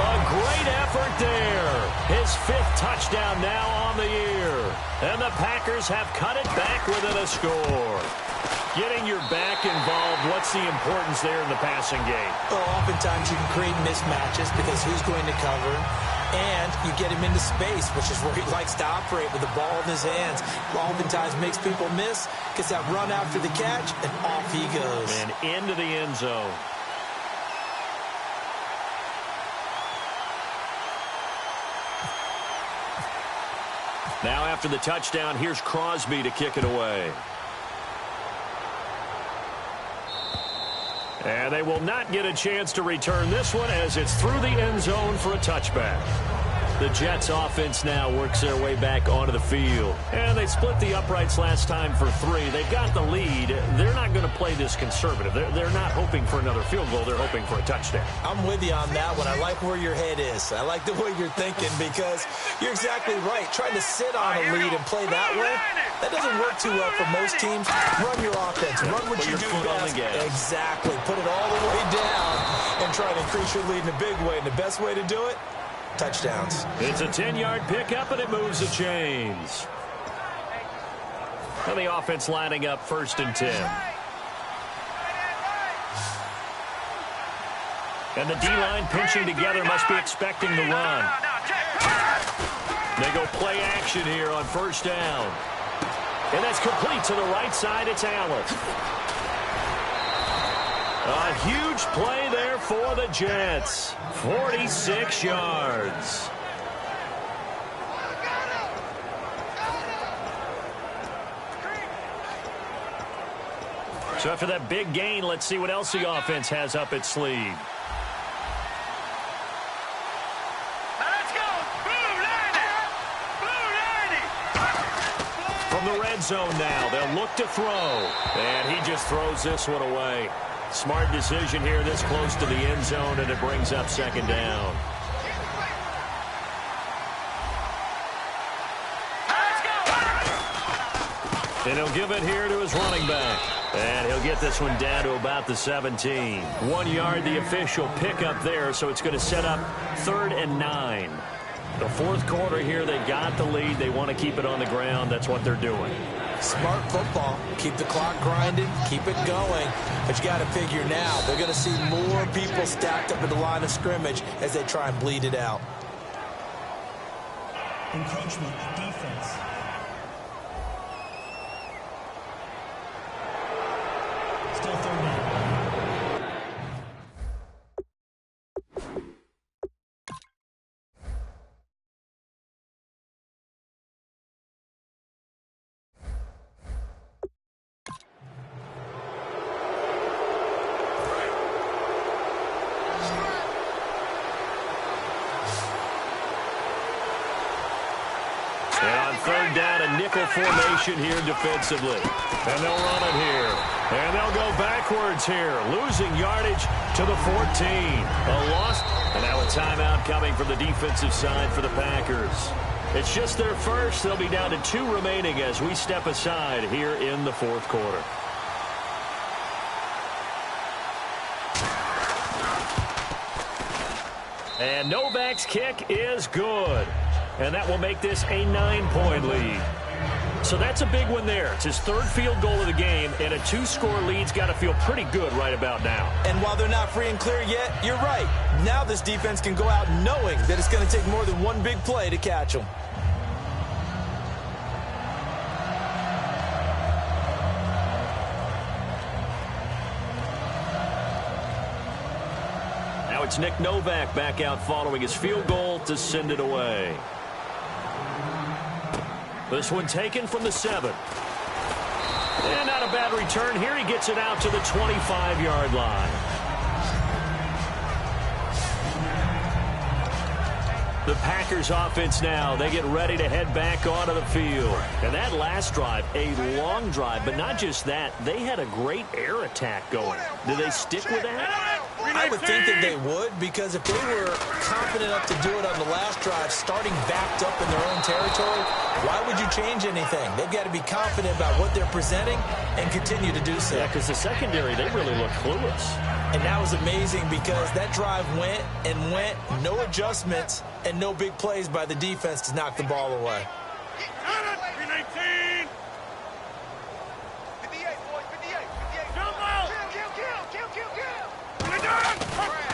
A great effort there. His 5th touchdown now on the year. And the Packers have cut it back within a score. Getting your back involved, what's the importance there in the passing game? Well, oftentimes you can create mismatches because who's going to cover, and you get him into space, which is where he likes to operate with the ball in his hands. Oftentimes makes people miss, gets that run after the catch, and off he goes. And into the end zone. Now after the touchdown, here's Crosby to kick it away. And they will not get a chance to return this one as it's through the end zone for a touchback. The Jets offense now works their way back onto the field. And they split the uprights last time for 3. They've got the lead. They're not going to play this conservative. They're not hoping for another field goal. They're hoping for a touchdown. I'm with you on that one. I like where your head is. I like the way you're thinking because you're exactly right. Trying to sit on a lead and play that way, that doesn't work too well for most teams. Run your offense. Run what you do best. Exactly. Put it all the way down and try to increase your lead in a big way. And the best way to do it, touchdowns. It's a 10-yard pickup, and it moves the chains. And the offense lining up 1st and 10. And the D-line pinching together, must be expecting the run. They go play action here on 1st down. And that's complete to the right side. It's Allen. A huge play there for the Jets. 46 yards. So after that big gain, let's see what else the offense has up its sleeve. Let's go. Blue 90. From the red zone now, they'll look to throw. And he just throws this one away. Smart decision here this close to the end zone, and it brings up 2nd down. And he'll give it here to his running back. And he'll get this one down to about the 17. 1 yard, the official pickup there, so it's going to set up 3rd and 9. The fourth quarter here, they got the lead. They want to keep it on the ground. That's what they're doing. Smart football. Keep the clock grinding. Keep it going. But you got to figure now, they're going to see more people stacked up at the line of scrimmage as they try and bleed it out. Encroachment, defense. Still 3rd down. And on 3rd down, a nickel formation here defensively. And they'll run it here. And they'll go backwards here, losing yardage to the 14. A loss, and now a timeout coming from the defensive side for the Packers. It's just their first. They'll be down to 2 remaining as we step aside here in the fourth quarter. And Novak's kick is good. And that will make this a 9-point lead. So that's a big one there. It's his 3rd field goal of the game, and a 2-score lead's got to feel pretty good right about now. And while they're not free and clear yet, you're right. Now this defense can go out knowing that it's going to take more than one big play to catch them. Now it's Nick Novak back out following his field goal to send it away. This one taken from the 7. And not a bad return here. He gets it out to the 25-yard line. The Packers offense now, they get ready to head back onto the field. And that last drive, a long drive, but not just that, they had a great air attack going. Do they stick with that? I would think that they would, because if they were confident enough to do it on the last drive, starting backed up in their own territory, why would you change anything? They've got to be confident about what they're presenting and continue to do so. Yeah, because the secondary, they really look clueless. And that was amazing because that drive went and went, no adjustments, and no big plays by the defense to knock the ball away.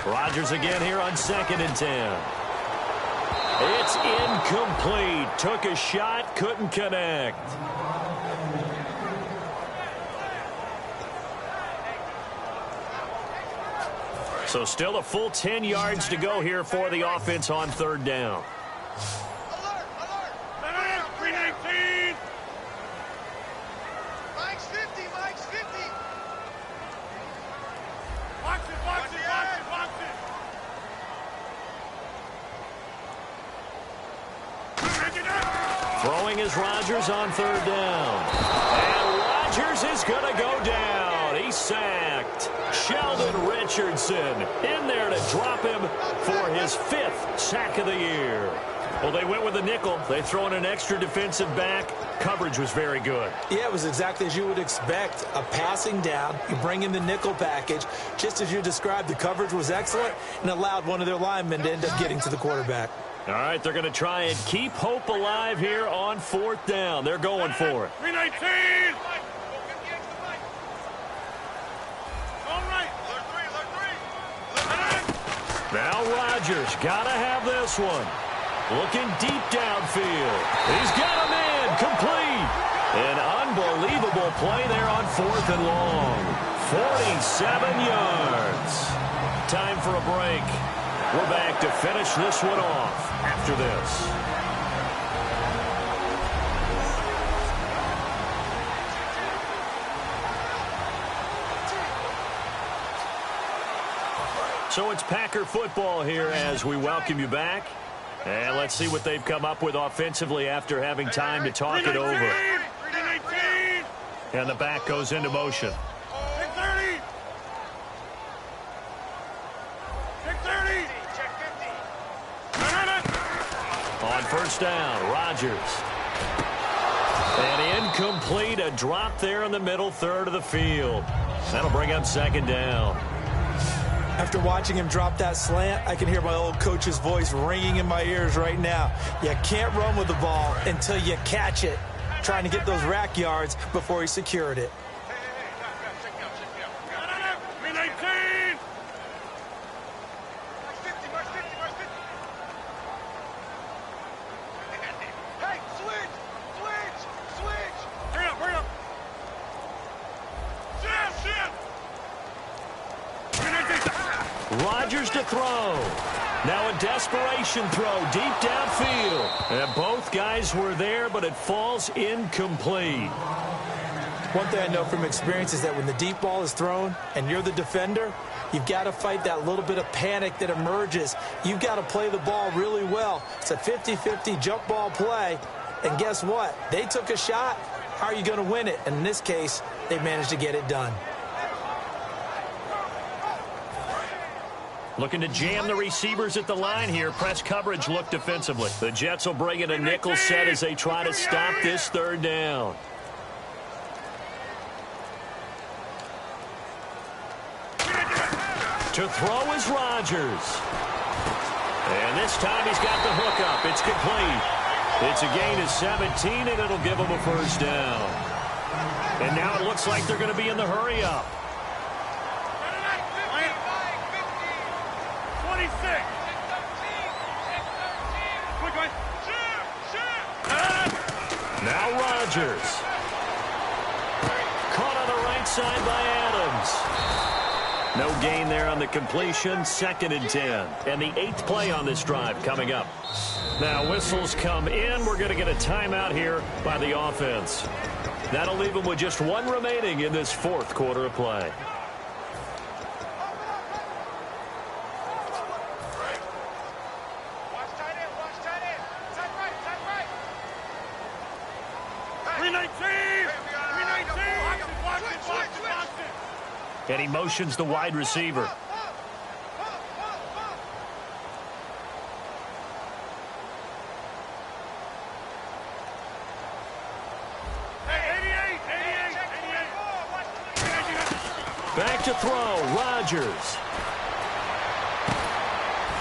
Rodgers again here on 2nd and 10. It's incomplete. Took a shot, couldn't connect. So still a full 10 yards to go here for the offense on 3rd down. Alert! 319! Mike's 50, Mike's 50! Watch it, watch it, watch it, watch it! Throwing is Rodgers on 3rd down. And Rodgers is going to go down. He's sacked. Sheldon Richardson in there to drop him for his 5th sack of the year. Well, they went with a nickel. They throw in an extra defensive back. Coverage was very good. Yeah, it was exactly as you would expect. A passing down. You bring in the nickel package. Just as you described, the coverage was excellent and allowed one of their linemen to end up getting to the quarterback. All right, they're going to try and keep hope alive here on 4th down. They're going for it. 319! Now Rodgers got to have this one. Looking deep downfield. He's got him in. Complete. An unbelievable play there on 4th and long. 47 yards. Time for a break. We're back to finish this one off after this. So it's Packer football here as we welcome you back. And let's see what they've come up with offensively after having time to talk it over. And the back goes into motion. 630! 630! On 1st down, Rodgers. And incomplete. A drop there in the middle third of the field. That'll bring up second down. After watching him drop that slant, I can hear my old coach's voice ringing in my ears right now. You can't run with the ball until you catch it, trying to get those rack yards before he secured it. Rodgers to throw. Now a desperation throw deep downfield. And both guys were there, but it falls incomplete. One thing I know from experience is that when the deep ball is thrown and you're the defender, you've got to fight that little bit of panic that emerges. You've got to play the ball really well. It's a 50-50 jump ball play. And guess what? They took a shot. How are you going to win it? And in this case, they managed to get it done. Looking to jam the receivers at the line here. Press coverage look defensively. The Jets will bring in a nickel set as they try to stop this third down. To throw is Rodgers. And this time he's got the hook up. It's complete. It's a gain of 17, and it'll give him a first down. And now it looks like they're going to be in the hurry up. Now Rodgers. Caught on the right side by Adams. No gain there on the completion. 2nd and 10. And the 8th play on this drive coming up. Now whistles come in. We're going to get a timeout here by the offense. That'll leave them with just one remaining in this 4th quarter of play. And he motions the wide receiver. Back to throw, Rodgers.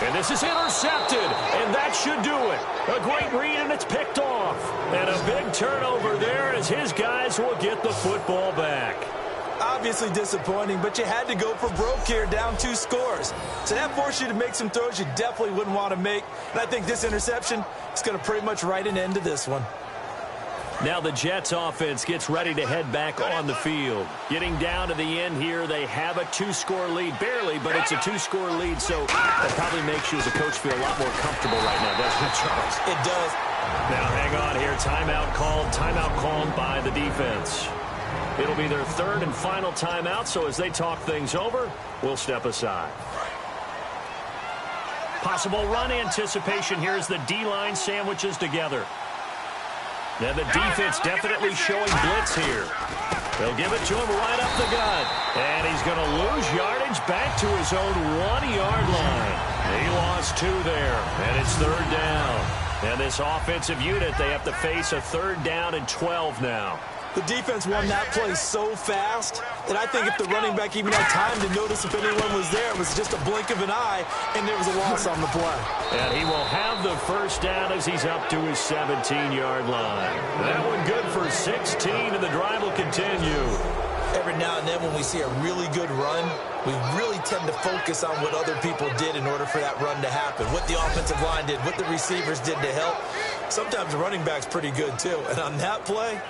And this is intercepted, and that should do it. A great read, and it's picked off. And a big turnover there as his guys will get the football back. Obviously disappointing, but you had to go for broke here, down 2 scores. So that forced you to make some throws you definitely wouldn't want to make. And I think this interception is going to pretty much write an end to this one. Now the Jets offense gets ready to head back on the field. Getting down to the end here, they have a 2-score lead. Barely, but it's a 2-score lead, so that probably makes you as a coach feel a lot more comfortable right now, doesn't it, Charles? It does. Now hang on here. Timeout called by the defense. It'll be their 3rd and final timeout, so as they talk things over, we'll step aside. Possible run anticipation here as the D-line sandwiches together. Now the defense definitely showing blitz here. They'll give it to him right up the gut. And he's going to lose yardage back to his own 1-yard line. He lost 2 there, and it's 3rd down. And this offensive unit, they have to face a 3rd down and 12 now. The defense won that play so fast that I think if the running back even had time to notice if anyone was there, it was just a blink of an eye, and there was a loss on the play. And he will have the first down as he's up to his 17-yard line. That one good for 16, and the drive will continue. Every now and then when we see a really good run, we really tend to focus on what other people did in order for that run to happen, what the offensive line did, what the receivers did to help. Sometimes the running back's pretty good, too. And on that play,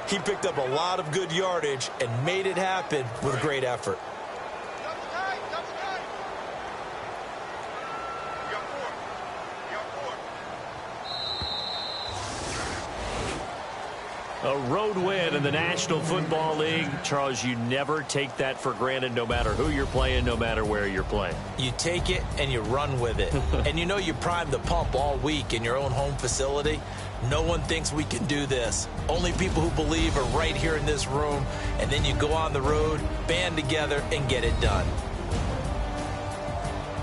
he picked up a lot of good yardage and made it happen with great effort. A road win in the National Football League. Charles, you never take that for granted no matter who you're playing, no matter where you're playing. You take it and you run with it. And you know you primed the pump all week in your own home facility. No one thinks we can do this. Only people who believe are right here in this room. And then you go on the road, band together, and get it done.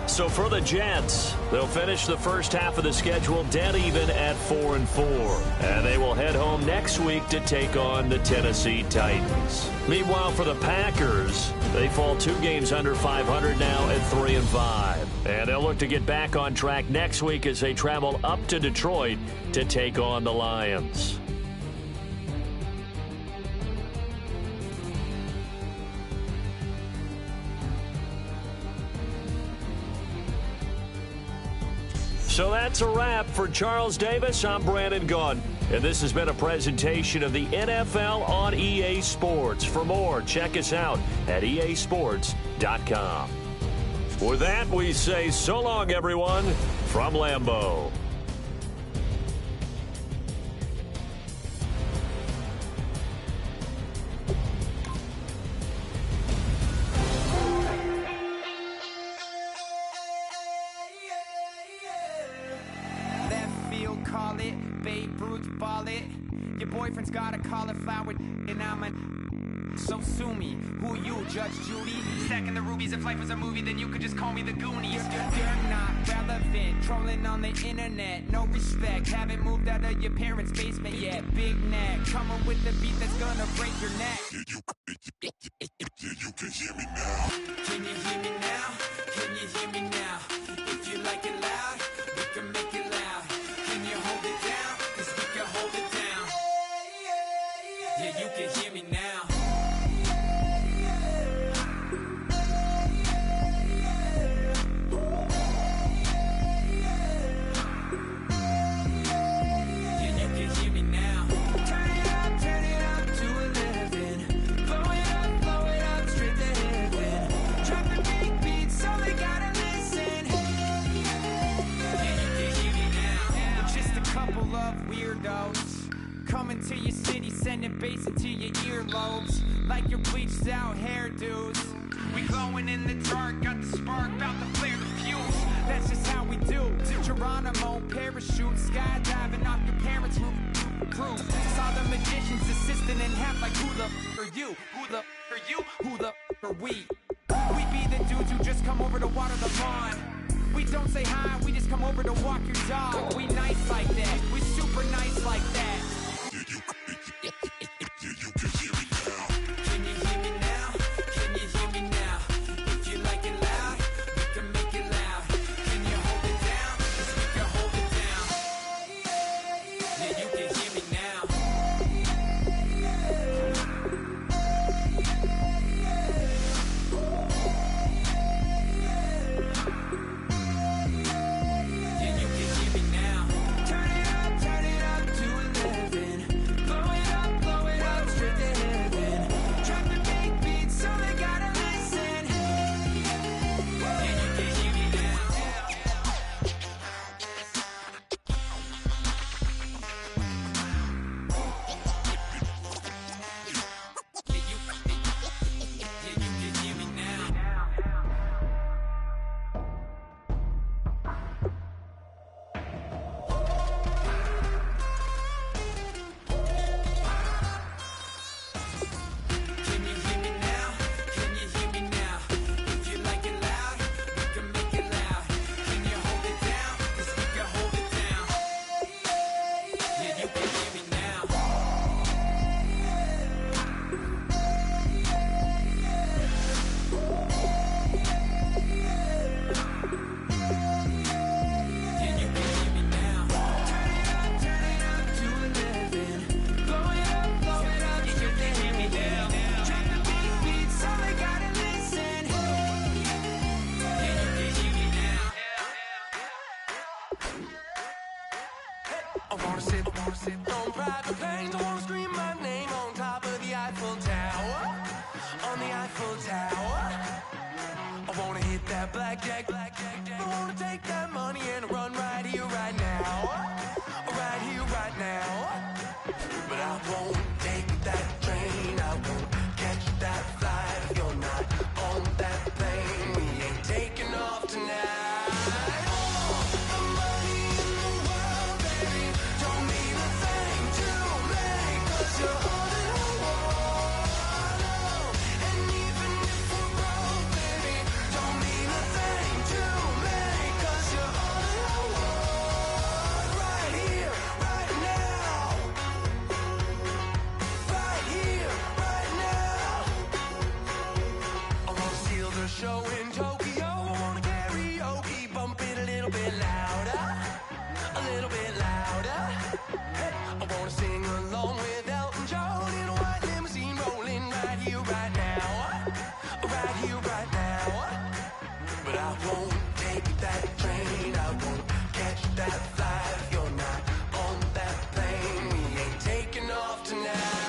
So for the Jets, they'll finish the first half of the schedule dead even at 4-4. And they will head home next week to take on the Tennessee Titans. Meanwhile, for the Packers, they fall 2 games under 500 now at 3-5. And they'll look to get back on track next week as they travel up to Detroit to take on the Lions. So that's a wrap. For Charles Davis, I'm Brandon Gaudin, and this has been a presentation of the NFL on EA Sports. For more, check us out at easports.com. With that, we say so long, everyone, from Lambeau. Call it, Babe Ruth ball it. Your boyfriend's got a cauliflower and I'm so sue me. Who you, Judge Judy? Stacking the rubies. If life was a movie, then you could just call me the Goonies. You're not relevant, trolling on the internet. No respect, haven't moved out of your parents' basement yet. Big neck, coming with the beat that's gonna break your neck. You can hear me now. Can you hear me now? Can you hear me now? If you like it loud, we can make it loud. Can you hold it down? 'Cause we can hold it down. Yeah, you can hear me now. Yeah, you can hear me now. Turn it up to 11. Blow it up straight to heaven. Drop the big beats, so they gotta listen. Yeah, you can hear me now. We're just a couple of weirdos coming to your city, sending bass into your earlobes like your bleached out hairdos. We glowing in the dark, got the spark, about to flare the fuse. That's just how we do. To Geronimo, parachute, skydiving off your parents' roof. Saw the magician's assistant in half like who the are you? Who the are you? Who the are we? We be the dudes who just come over to water the lawn. We don't say hi, we just come over to walk your dog. We nice like that, we super nice like that. You can hear me now. Can you hear me now? Can you hear me now? If you like it loud, we can make it loud. Can you hold it down? 'Cause we can hold it down. Yeah, you can hear me now. Yeah, you can hear me now. Turn it up to 11. Blow it up straight to heaven. Drop the big beats, so they gotta listen. Yeah, you can hear me now. Yeah, you can hear me now. Can you hear me now? Can you hear me now? If you like it loud, we can make it loud. Can you hold it down? 'Cause we can hold it down. Yeah, you can hear me now. Yeah, you can hear me now. Turn it up to 11. Blow it up straight to hear me now. Drop the big beats, so they gotta listen. Yeah, you can hear me now. I wanna sit on private planes. I wanna scream my name on top of the Eiffel Tower. On the Eiffel Tower. I wanna hit that blackjack. I wanna take that money and run right here, right now. Right here, right now. But I won't take that train. I won't catch that flight. If you're not on that plane, we ain't taking off tonight. All the money in the world, baby, don't mean a thing to me. 'Cause you're holding on water. And even if we're broke, baby, don't mean a thing to me. But I won't take that train, I won't catch that flight. If you're not on that plane, we ain't taking off tonight.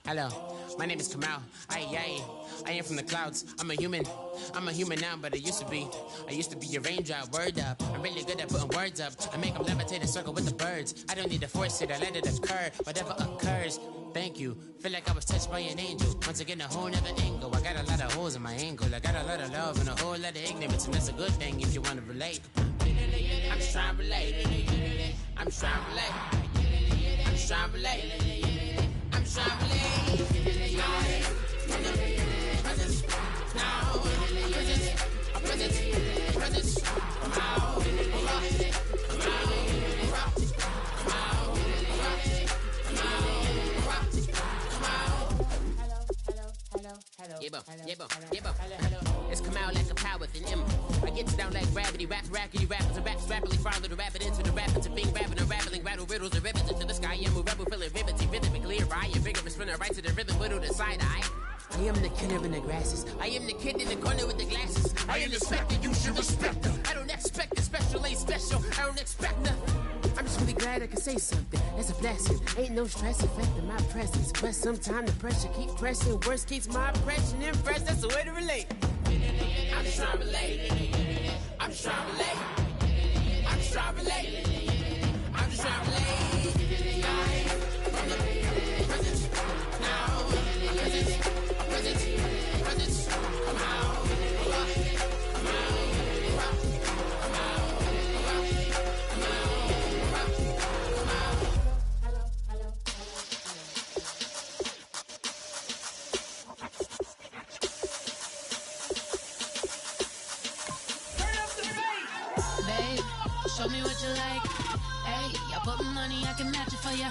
Hello, my name is Kamal. I am from the clouds. I'm a human now, but I used to be a raindrop. Word up, I'm really good at putting words up. I make them levitate and circle with the birds. I don't need to force it, I let it occur. Whatever occurs, thank you. Feel like I was touched by an angel. Once again, a whole nother angle. I got a lot of holes in my angle. I got a lot of love and a whole lot of ignorance, and that's a good thing if you want to relate. I'm just trying to relate. I'm just trying to relate. I'm just trying to relate. I'm just trying to relate. Presence. Come out. It's come out like a power within him. I get down like gravity, rappers and raps rapidly follow the rapid into the rapid to being rapping and rattling, rattle riddles and ribbons into the sky. I'm a rebel, feeling rhythmically right and vigorous, spinning right to the rhythm, widow to side eye. I am the killer in the grasses. I am the kid in the corner with the glasses. I am the specter, you should respect her. I don't expect a special, ain't special. I don't expect nothing. I'm just really glad I can say something. That's a blessing. Ain't no stress affecting my presence. But sometimes the pressure keeps pressing. Worst keeps my impression impressed. That's the way to relate. I'm just trying to relate. I'm just trying to relate. I'm just trying to relate. I'm just trying to relate. From the presence now. Presence. Come out. Show me what you like. Hey, I put money, I can match it for ya.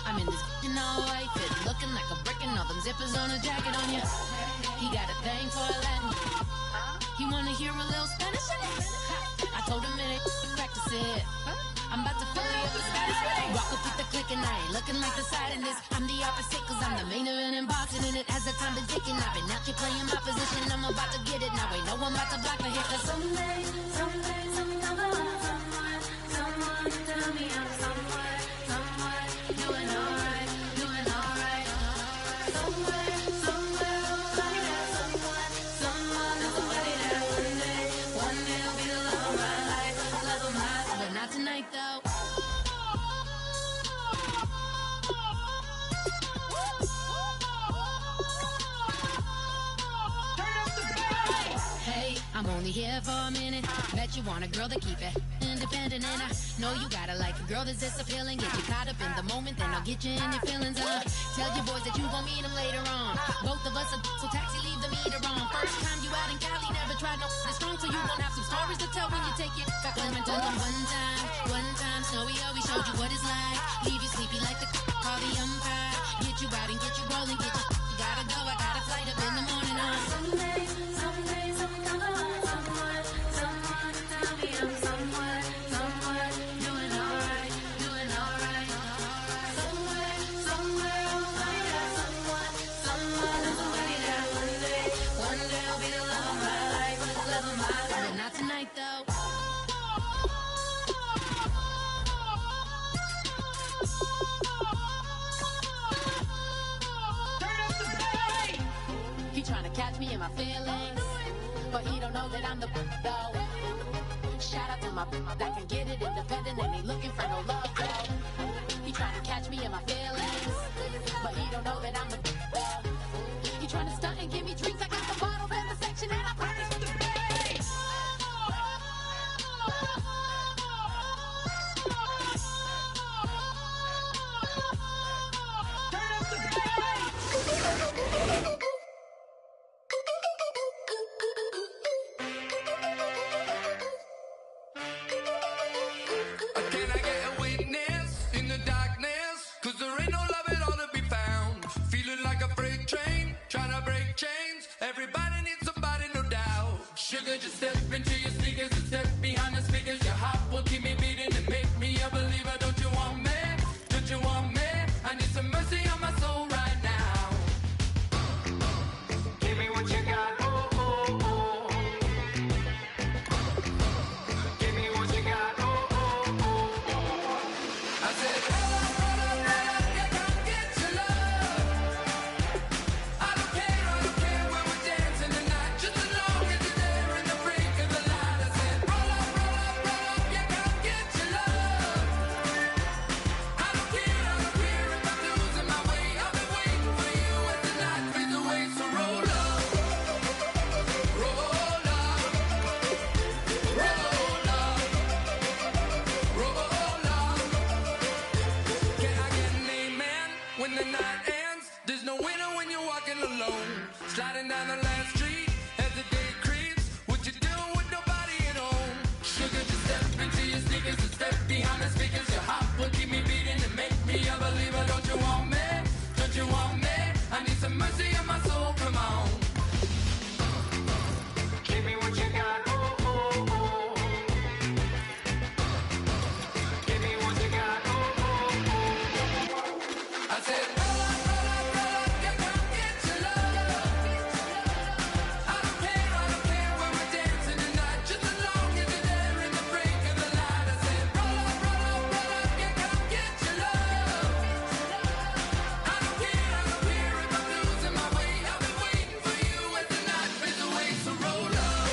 I'm in this in all white fit, looking like a brick and all them zippers on a jacket on ya. He got a thing for a Latin. He wanna hear a little Spanish in it. I told him it ain't practice it. I'm about to fill you up with Spanish. Walk up with the click and I ain't looking like the side in this. I'm the opposite cause I'm the main event and boxing in it. As the time been ticking, I've been out here playing my position. I'm about to get it now. Ain't no one about to block my hit cause someday, someone tell me I'm someone doing alright. Somewhere, somebody that someone is somebody that one day will be the love of my life, but not tonight though. Hey, I'm only here for a minute. Bet you want a girl to keep it independent, and I know you gotta like a girl that's this appealing. Get you caught up in the moment, then I'll get you in your feelings. Tell your boys that you gon' meet them later on. Both of us are so taxi, leave the meter on. First time you out in Cali, never tried no this strong, so you gon' have some stories to tell when you take it. Got them and tell them one time, Snowy always showed you what it's like. Leave you be like the call the umpire. Get you out and get you rolling, get you gotta go. I got a flight up in the morning. Someday, someone to tell me I'm somewhere, doing alright. Somewhere, I'll find out someone who's somebody that one day I'll be the love of my life, but not tonight though. He trying to catch me in my feelings, but he don't know that I'm the though. Shout out to my that can get it independent and ain't looking for no love though. He trying to catch me in my feelings, but he don't know that I'm the though. He trying to stunt and give me drinks. I got the bottles in the section and I promise to pay. Can I get a witness in the darkness? 'Cause there ain't no love at all to be found. Feeling like a freight train, trying to break chains. Everybody needs somebody, no doubt. Sugar, just step into your sneakers and step behind the speakers. Your heart will keep me beating and make me a believer. Don't you want me? Don't you want me? I need some mercy on my soul right now. Give me what you got, oh, oh, oh. Give me what you got, oh, oh, oh. I said, roll up, you can't get your love. I don't care when we're dancing tonight. Just as long as you're there in the break of the light. I said, roll up, you can't get your love. I don't care if I'm losing my way. I've been waiting for you as the night fades away. So roll up, roll up, roll up, roll up. Can I get an amen when the night ends? There's no winner when you're walking alone. Sliding down the last street as the day creeps. What you doing with nobody at home? Sugar, just step into your sneakers and step behind the speakers. Your heart will keep me beating and make me a believer. Don't you want me? Don't you want me? I need some mercy on my soul, come on. Give me what you got, oh, oh, oh. Give me what you got, oh, oh, oh. I said, roll up, you can't get your love. I don't care when we're dancing tonight. Just as long as you're there in the break of the light. I said, roll up, you can't get your love. I don't care if I'm losing my way. I've been waiting for you as the night fades away. So roll up,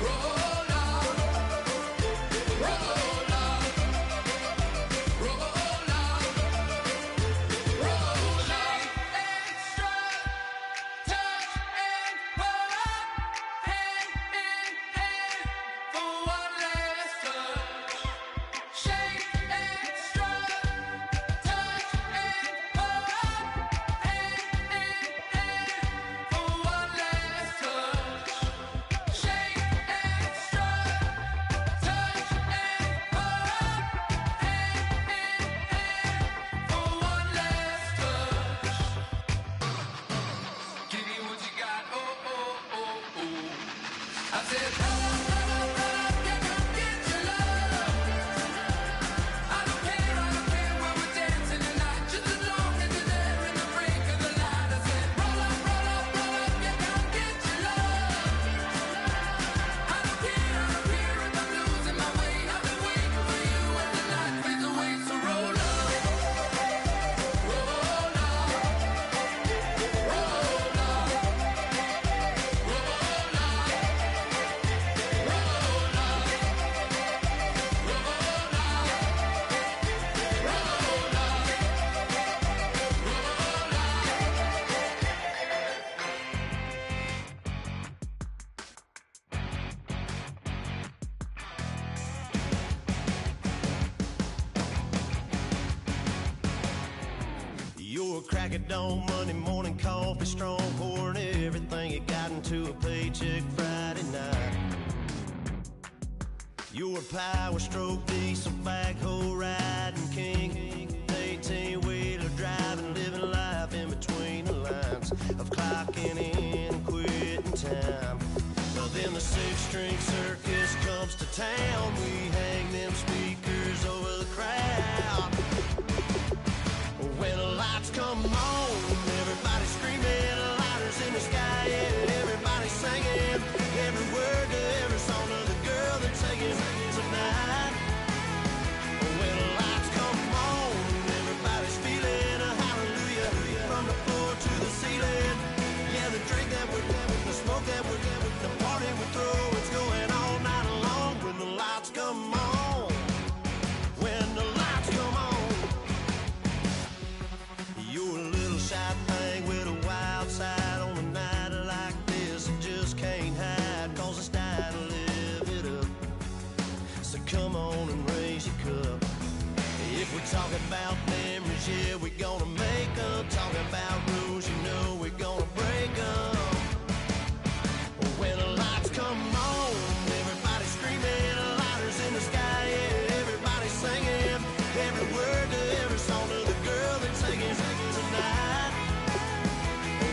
roll up, roll up, roll up, roll up. Extra, touch and pull up, hand in hand for one last touch. Shake extra, touch and pull up, hand in hand for one last touch. Shake extra, touch and pull up, hand in hand for one last touch. Give me what you got, oh, oh, oh, oh. I said, roll up, you can't get your love. I don't care when we're dancing tonight. Just as long as you're there in the break of the light. I said, roll up, you can't get your love. I don't care if I'm losing my way. I've been waiting for you as the night fades away. So roll up, roll up, roll up, roll up. Your crack of dawn, Monday morning coffee, strong pouring everything you got into a paycheck Friday night. You're a power stroke diesel backhoe riding king. String circus comes to town. We hang them speakers over the crowd. When the lights come on, everybody screaming, lighters in the sky, yeah, everybody singing every word to every song of the girl they're taking tonight. When the lights come on, everybody's feeling a hallelujah from the floor to the ceiling. Yeah, the drink that we're having, the smoke that we're having, the party we throw, it's going all night long. When the lights come on, when the lights come on, you're a little shy thing with a wild side. On a night like this, you just can't hide, cause it's time to live it up. So come on and raise your cup. If we're talking about memories, yeah, we're gonna make them. Talking about rules, you know we're gonna break them. When the lights come on, everybody's screaming, lighters in the sky, yeah, everybody's singing every word to every song of the girl they're taking tonight.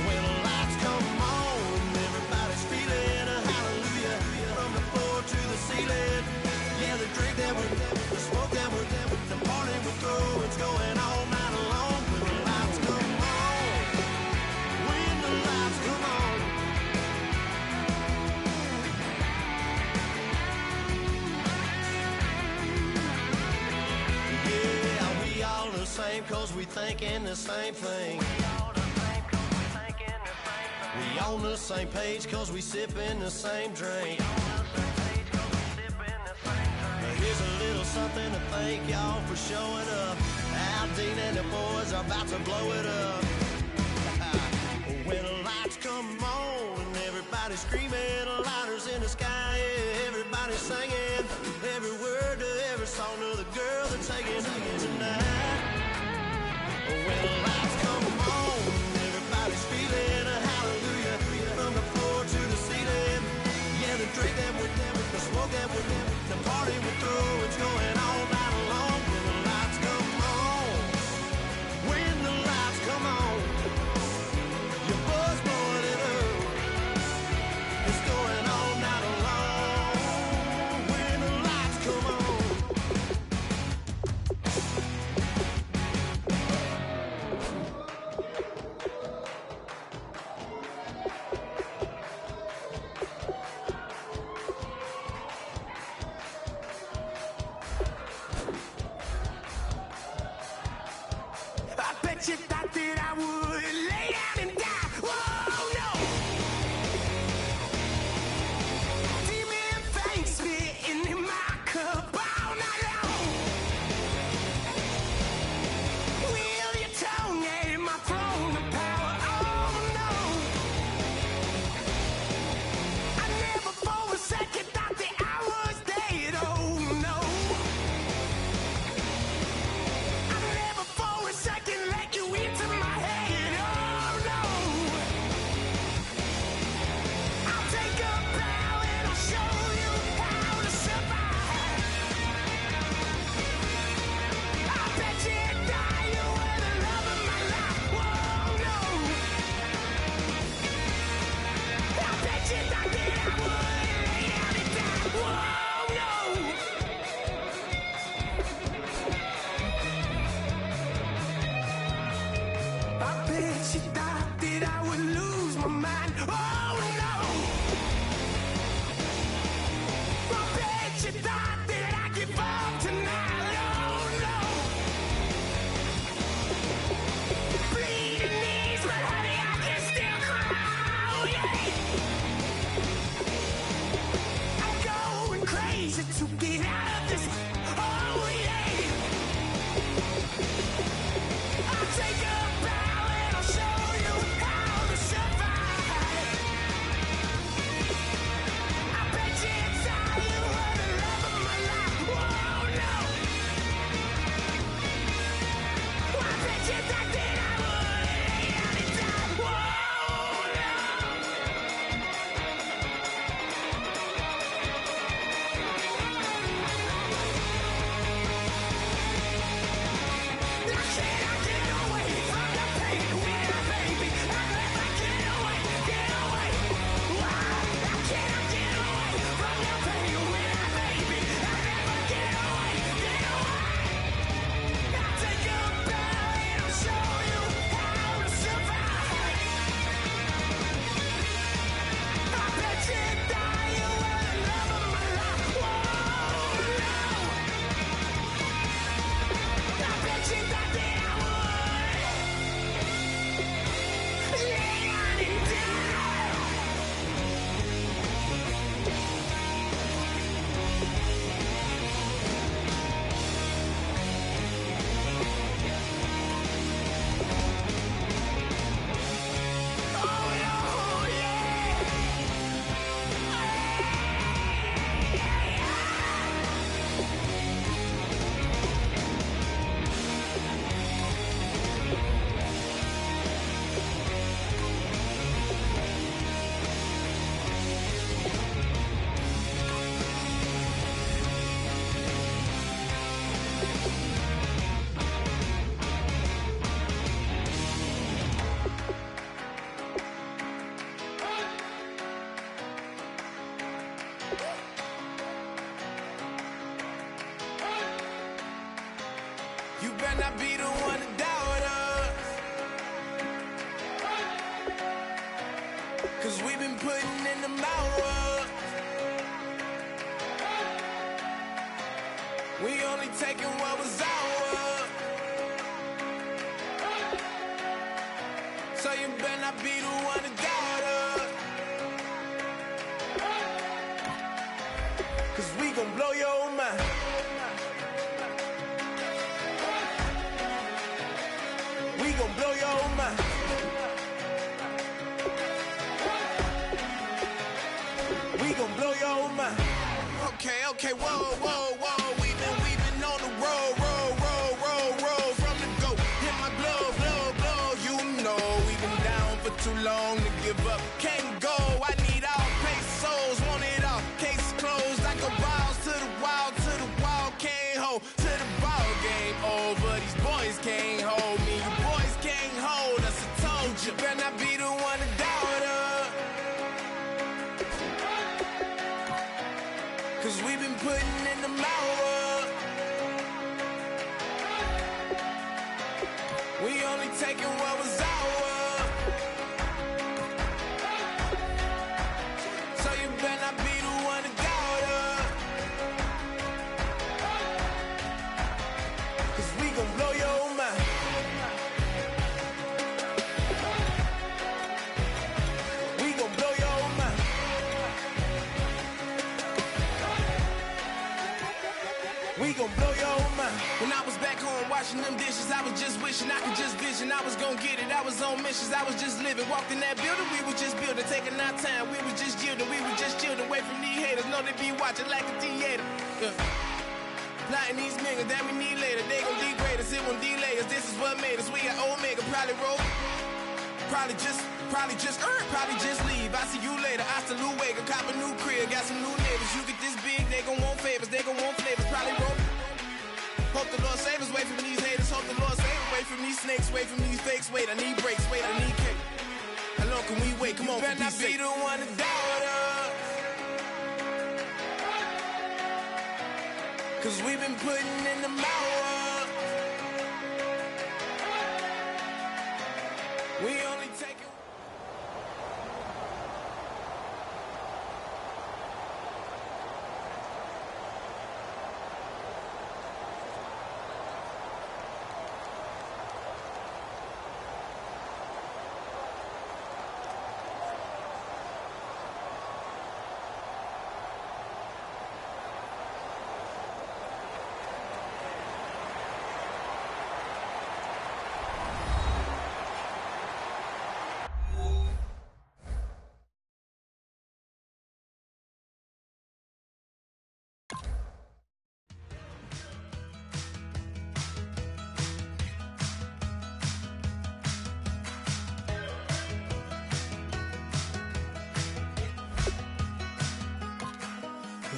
When the lights come on, everybody's feeling a hallelujah from the floor to the ceiling. Yeah, the drink that we're having, the smoke that we're having, the party we throw, it's going all night long. When the lights come on, when the lights come on. Yeah, we all the same cause we thinking the same thing. We on the same page cause we sipping the same drink. Here's a little something to thank y'all for showing up. Al Dean and the boys are about to blow it up. When the lights come on and everybody's screaming, lighters in the sky, yeah, everybody's singing every word to every song of the girl they're taking tonight. When the lights come on, everybody's feeling a hallelujah from the floor to the ceiling. Yeah, the drink that we're having, the smoke that we're having, the party we throw, it's going all night long. When the lights come on, when the lights come on, your buzz blowing it up, it's going all night long. When the lights come on. I bet you thought that I would lay down and die. Whoa, no. Demon things spitting in my cup all night long. Wheel your tongue at my throne of power. Oh, no. I never for a second thought that I was dead. Oh, no. I never for a second let you into my head. Oh no. I'll take a bow and I'll show you how to survive. I bet you die, you were the love of my life. Whoa no. I bet you thought that I would lay down and die. Whoa no. I bet you thought that I would lose my mind. Oh no! I bet you thought that I'd give up tonight. Oh no! Bleeding knees, but honey, I can still cry. Oh yeah! I'm going crazy to get out of this. Oh yeah! I'll take a bow and I'll show you You better not be the one to doubt us. 'Cause we've been putting in the hours. We only taking what was ours. So you better not be the one to doubt us. 'Cause we gon' blow your mind. We gon' blow your mind. We gon' blow your mind. Okay, whoa, whoa, whoa. We've been on the road, roll from the go. Hit my blow. You know we've been down for too long to give up. Can't go. I need all pesos, want it all. Case closed. I go balls to the wall, can't hold to the ball game over. These boys can't hold me. You boys can't hold us. I told you. Better not be the one to doubt us. 'Cause we've been putting in the hours. We only taking what was ours. So you better not be the one to doubt us. 'Cause we gon' blow your mind. We gon' blow your mind. We gon' blow your mind. When I was back home washing them dishes, I was just wishing I could just vision. I was gon' get it, I was on missions, I was just living. Walked in that building, we were just building, taking our time. We was just yielding, we were just chilling. Away from these haters, know they be watching like a theater. Yeah. Plotting these niggas that we need later. They gon' degrade us, it won't delay us. This is what made us. We got Omega, probably roll. Probably just leave. I see you later. I salute Wake, cop a new crib, got some new neighbors. You get this big, they gon' want favors, they gon' want flavors. Probably roll. Hope the Lord save us, wait from these haters. Hope the Lord save us, wait from these snakes, wait from these fakes. Wait, I need breaks, wait, I need cake. How long can we wait? Come on, better not be the one to doubt us. 'Cause we've been putting in the hours. We only take it.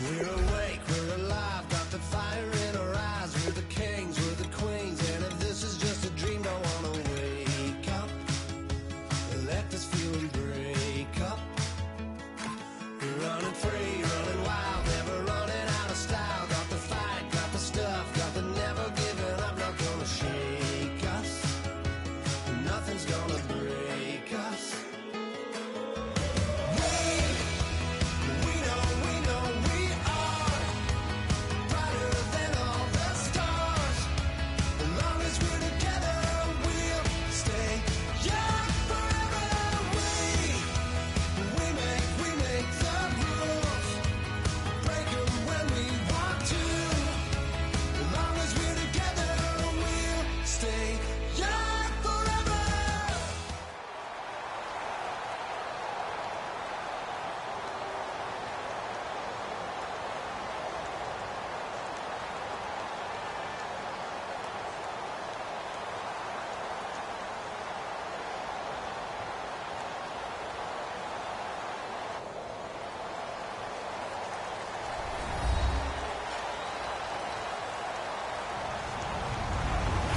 We're awake, we're alive, got the fire in our eyes. We're the kings, we're the queens, and if this is just a dream, don't wanna wake up. Let this feeling break up. We're running free, running wild, never running out of style. Got the fight, got the stuff, got the never giving up. Not gonna shake us, nothing's gonna break us. We know we are brighter than all the stars. As long as we're together, we'll stay young forever. We make the rules, break them when we want to. As long as we're together, we'll stay young forever.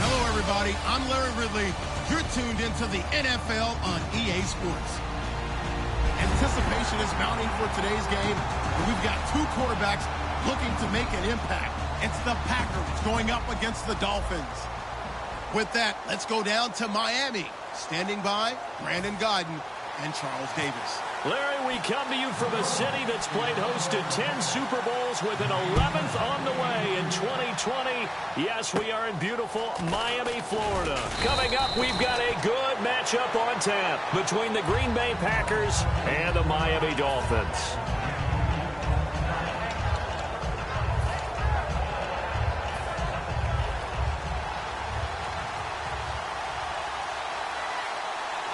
Hello, everybody. I'm Larry Ridley. You're tuned into the NFL on EA Sports. Anticipation is mounting for today's game, and we've got two quarterbacks looking to make an impact. It's the Packers going up against the Dolphins. With that, let's go down to Miami. Standing by, Brandon Godden and Charles Davis. Larry, we come to you from a city that's played host to 10 Super Bowls with an 11th on the way in 2020. Yes, we are in beautiful Miami, Florida. Coming up, we've got a good matchup on tap between the Green Bay Packers and the Miami Dolphins.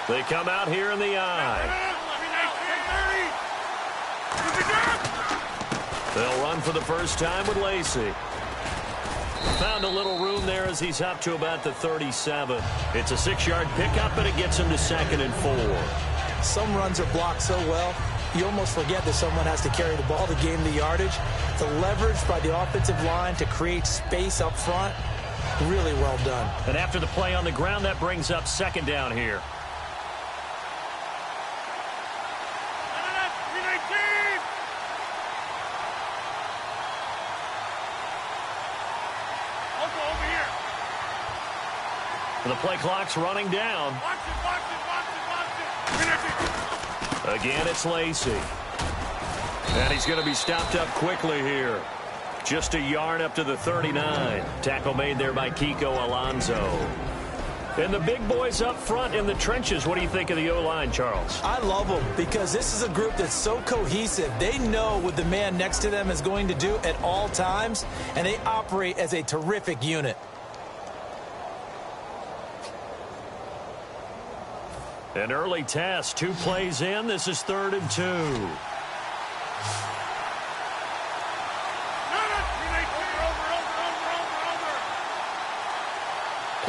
They come out here in the eye. They'll run for the first time with Lacy. Found a little room there as he's up to about the 37. It's a 6-yard pickup, and it gets him to 2nd and 4. Some runs are blocked so well, you almost forget that someone has to carry the ball to gain the yardage. The leverage by the offensive line to create space up front, really well done. And after the play on the ground, that brings up 2nd down here. The play clock's running down. Again, it's Lacy. And he's going to be stopped up quickly here. Just a yard up to the 39. Tackle made there by Kiko Alonso. And the big boys up front in the trenches. What do you think of the O-line, Charles? I love them because this is a group that's so cohesive. They know what the man next to them is going to do at all times, and they operate as a terrific unit. An early test, 2 plays in. This is 3rd and 2.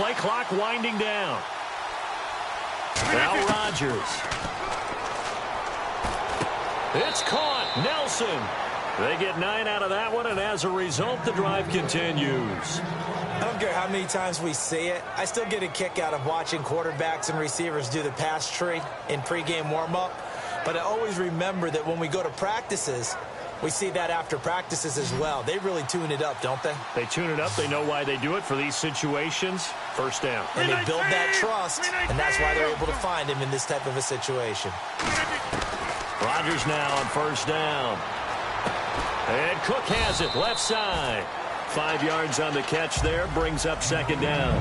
Play clock winding down. Now Rodgers. It's caught. Nelson. They get 9 out of that one, and as a result, the drive continues. I don't care how many times we see it. I still get a kick out of watching quarterbacks and receivers do the pass tree in pregame warm-up. But I always remember that when we go to practices, we see that after practices as well. They really tune it up, don't they? They tune it up. They know why they do it for these situations. First down. And they build that trust, and that's why they're able to find him in this type of a situation. Rodgers now on 1st down. And Cook has it, left side. 5 yards on the catch there, brings up 2nd down.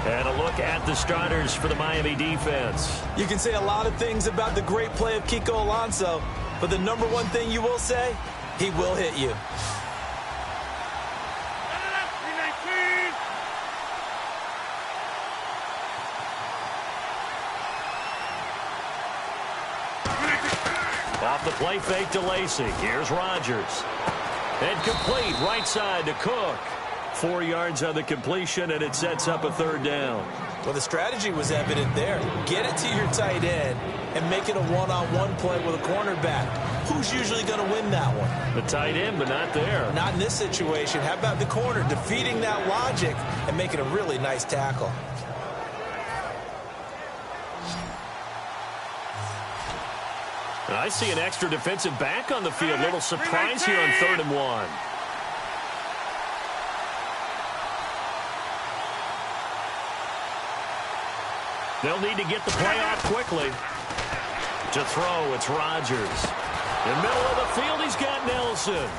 And a look at the starters for the Miami defense. You can say a lot of things about the great play of Kiko Alonso, but the number one thing you will say, he will hit you. Off the play fake to Lacy. Here's Rodgers. And complete right side to Cook. 4 yards on the completion, and it sets up a 3rd down. Well, the strategy was evident there. Get it to your tight end and make it a one-on-one play with a cornerback. Who's usually going to win that one? The tight end, but not there. Not in this situation. How about the corner defeating that logic and making a really nice tackle? I see an extra defensive back on the field. Little surprise here on 3rd and 1. They'll need to get the play off quickly. To throw, it's Rodgers. In the middle of the field, he's got Nelson.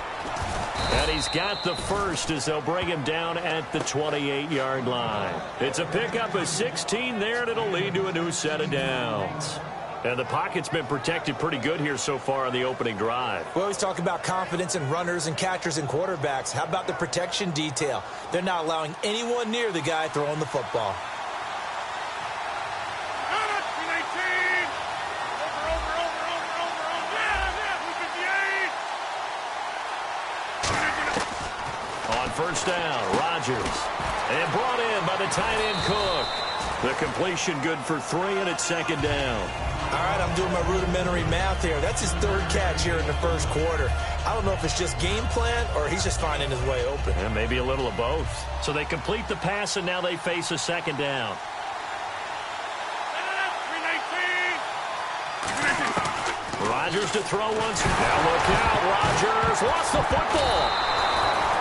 And he's got the first as they'll bring him down at the 28-yard line. It's a pickup of 16 there, and it'll lead to a new set of downs. And the pocket's been protected pretty good here so far on the opening drive. We always talk about confidence in runners and catchers and quarterbacks. How about the protection detail? They're not allowing anyone near the guy throwing the football. On 1st down, Rodgers. And brought in by the tight end Cook. The completion good for 3, and it's 2nd down. All right, I'm doing my rudimentary math here. That's his 3rd catch here in the 1st quarter. I don't know if it's just game plan or he's just finding his way open. And maybe a little of both. So they complete the pass, and now they face a 2nd down. Rodgers to throw once. Now look out. Rodgers lost the football.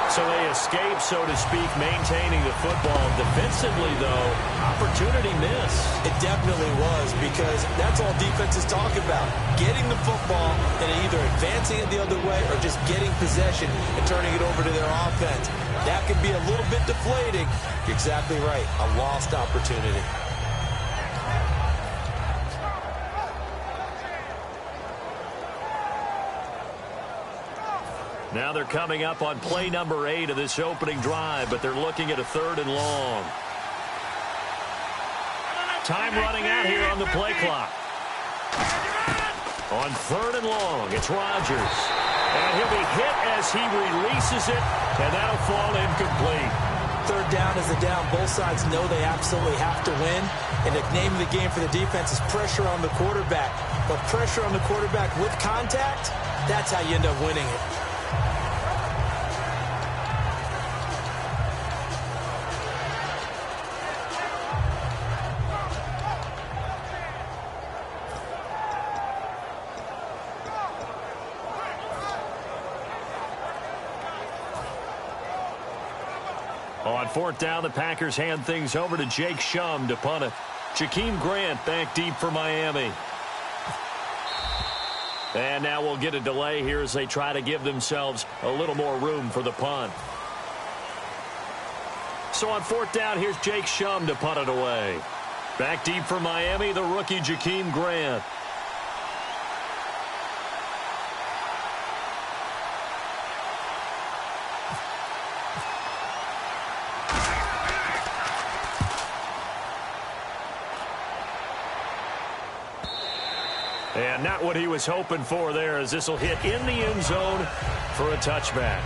So they escape, so to speak, maintaining the football. Defensively, though, opportunity miss. It definitely was, because that's all defenses talk about. Getting the football and either advancing it the other way or just getting possession and turning it over to their offense. That can be a little bit deflating. You're exactly right. A lost opportunity. Now they're coming up on play number 8 of this opening drive, but they're looking at a 3rd and long. Time running out here on the play clock. On 3rd and long, it's Rodgers. And he'll be hit as he releases it, and that'll fall incomplete. 3rd down is a down. Both sides know they absolutely have to win. And the name of the game for the defense is pressure on the quarterback. But pressure on the quarterback with contact, that's how you end up winning it. On 4th down, the Packers hand things over to Jake Shum to punt it. Jakeem Grant back deep for Miami. And now we'll get a delay here as they try to give themselves a little more room for the punt. So on 4th down, here's Jake Shum to punt it away. Back deep for Miami, the rookie Jakeem Grant. And not what he was hoping for there, as this will hit in the end zone for a touchback.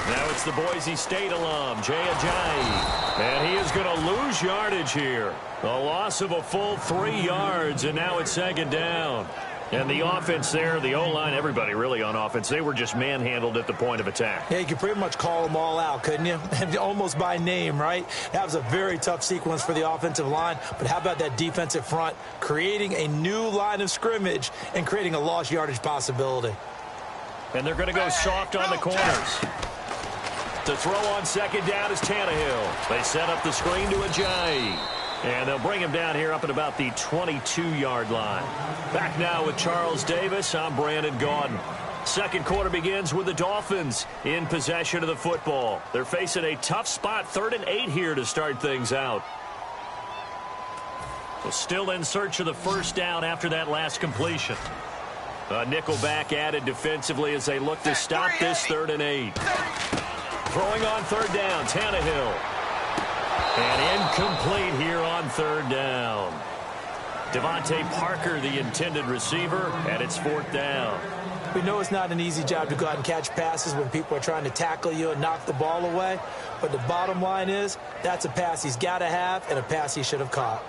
Now it's the Boise State alum, Jay Ajayi. And he is going to lose yardage here. A loss of a full 3 yards, and now it's 2nd down. And the offense there, the O-line, everybody really on offense, they were just manhandled at the point of attack. Yeah, you could pretty much call them all out, couldn't you? Almost by name, right? That was a very tough sequence for the offensive line. But how about that defensive front creating a new line of scrimmage and creating a lost yardage possibility? And they're going to go soft on the corners. To throw on 2nd down is Tannehill. They set up the screen to Ajayi. And they'll bring him down here up at about the 22-yard line. Back now with Charles Davis. I'm Brandon Gaudin. Second quarter begins with the Dolphins in possession of the football. They're facing a tough spot, 3rd and 8 here to start things out. Well, still in search of the first down after that last completion. A nickelback added defensively as they look to stop this 3rd and 8. Throwing on 3rd down, Tannehill. And incomplete here on 3rd down. Devontae Parker, the intended receiver, and it's 4th down. We know it's not an easy job to go out and catch passes when people are trying to tackle you and knock the ball away. But the bottom line is, that's a pass he's got to have and a pass he should have caught.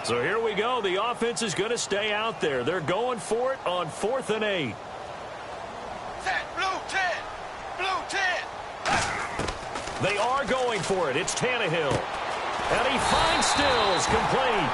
So here we go. The offense is going to stay out there. They're going for it on 4th and 8. Set, blue 10. Blue 10. They are going for it. It's Tannehill. And he finds Stills complete.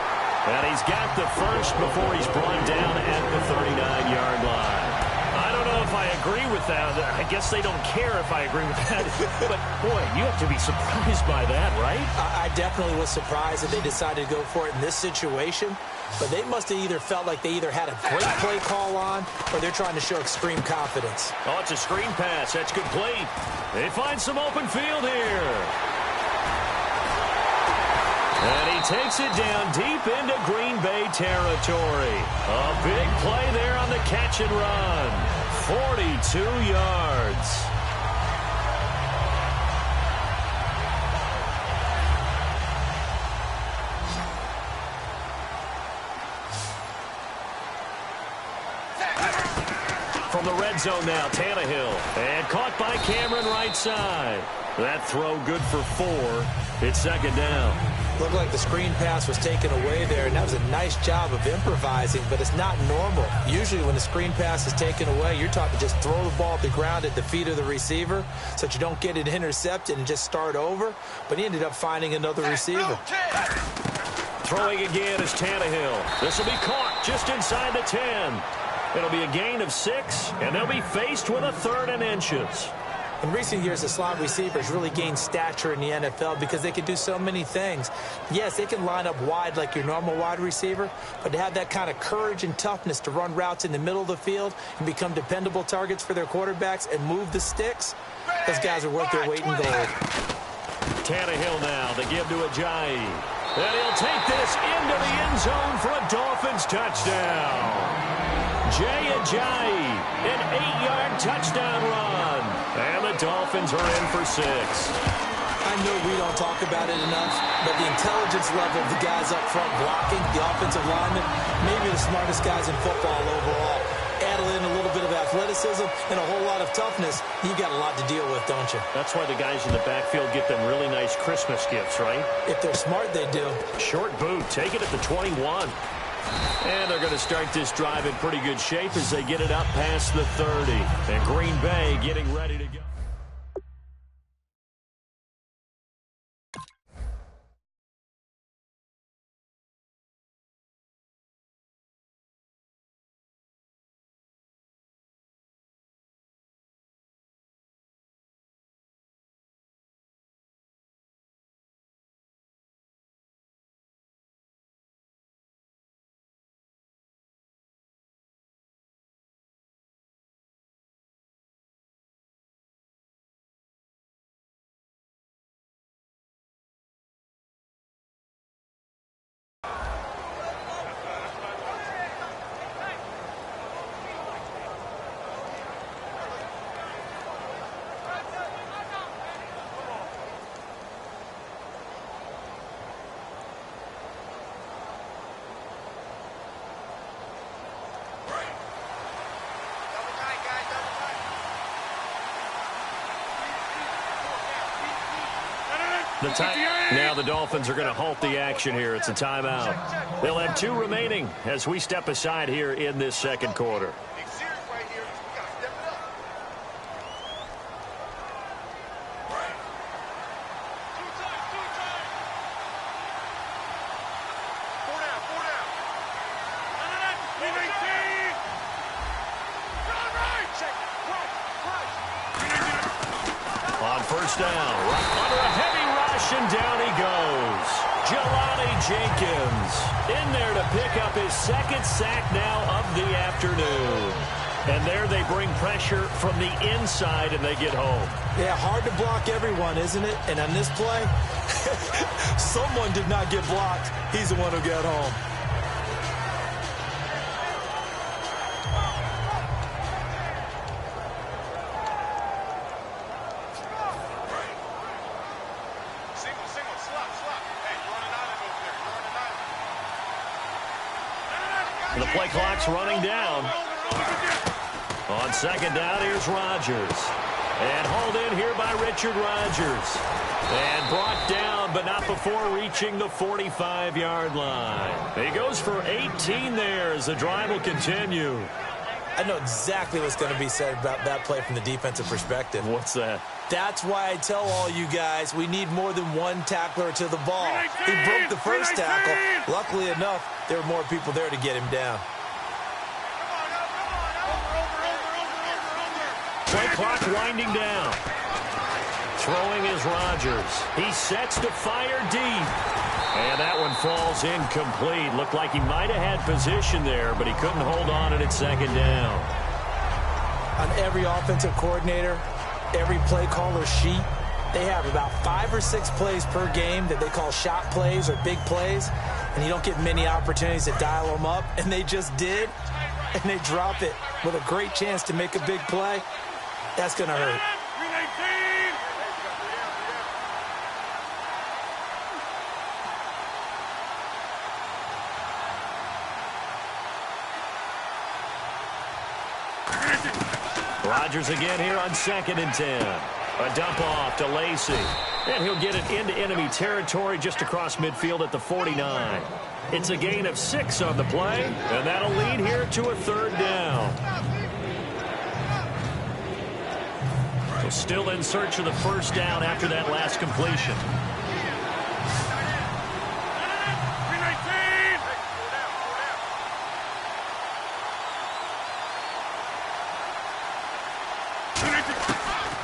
And he's got the first before he's brought down at the 39-yard line. I don't know if I agree with that. I guess they don't care if I agree with that. But, boy, you have to be surprised by that, right? I definitely was surprised that they decided to go for it in this situation. But they must have either felt like they either had a great play call on or they're trying to show extreme confidence. Oh, it's a screen pass. That's complete. They find some open field here. And he takes it down deep into Green Bay territory. A big play there on the catch and run. 42 yards. From the red red zone now. Tannehill. And caught by Cameron right side. That throw good for 4. It's second down. Looked like the screen pass was taken away there, and that was a nice job of improvising, but it's not normal. Usually when the screen pass is taken away, you're taught to just throw the ball at the ground at the feet of the receiver so that you don't get it intercepted and just start over, but he ended up finding another receiver. Throwing again is Tannehill. This will be caught just inside the 10. It'll be a gain of 6, and they'll be faced with a 3rd and inches. In recent years, the slot receivers really gained stature in the NFL because they can do so many things. Yes, they can line up wide like your normal wide receiver, but to have that kind of courage and toughness to run routes in the middle of the field and become dependable targets for their quarterbacks and move the sticks, those guys are worth their weight in gold. Tannehill now, they give to Ajayi. And he'll take this into the end zone for a Dolphins touchdown. Jay Ajayi, an 8-yard touchdown run. And the Dolphins are in for 6. I know we don't talk about it enough, but the intelligence level of the guys up front blocking, the offensive linemen, maybe the smartest guys in football overall. Add in a little bit of athleticism and a whole lot of toughness, you got a lot to deal with, don't you? That's why the guys in the backfield get them really nice Christmas gifts, right? If they're smart, they do. Short boot, take it at the 21. And they're going to start this drive in pretty good shape as they get it up past the 30. And Green Bay getting ready to go. Now the Dolphins are going to halt the action here. It's a timeout. They'll have 2 remaining as we step aside here in this second quarter. On first down, under a heavy rush, and down he goes. Jelani Jenkins in there to pick up his 2nd sack now of the afternoon. And there they bring pressure from the inside, and they get home. Yeah, hard to block everyone, isn't it? And on this play, someone did not get blocked. He's the one who got home. The play clock's running down. On second down, here's Rodgers. And hauled in here by Richard Rodgers. And brought down, but not before reaching the 45-yard line. He goes for 18 there as the drive will continue. I know exactly what's going to be said about that play from the defensive perspective. What's that? That's why I tell all you guys we need more than one tackler to the ball. He broke the first tackle. Luckily enough, there were more people there to get him down. Play clock winding down. Throwing is Rodgers. He sets to fire deep. And that one falls incomplete. Looked like he might have had position there, but he couldn't hold on at second down. On every offensive coordinator, every play caller sheet, they have about 5 or 6 plays per game that they call shot plays or big plays, and you don't get many opportunities to dial them up, and they just did, and they drop it with a great chance to make a big play. That's going to hurt. Rodgers again here on 2nd and 10. A dump off to Lacey. And he'll get it into enemy territory just across midfield at the 49. It's a gain of 6 on the play, and that'll lead here to a 3rd down. So still in search of the 1st down after that last completion.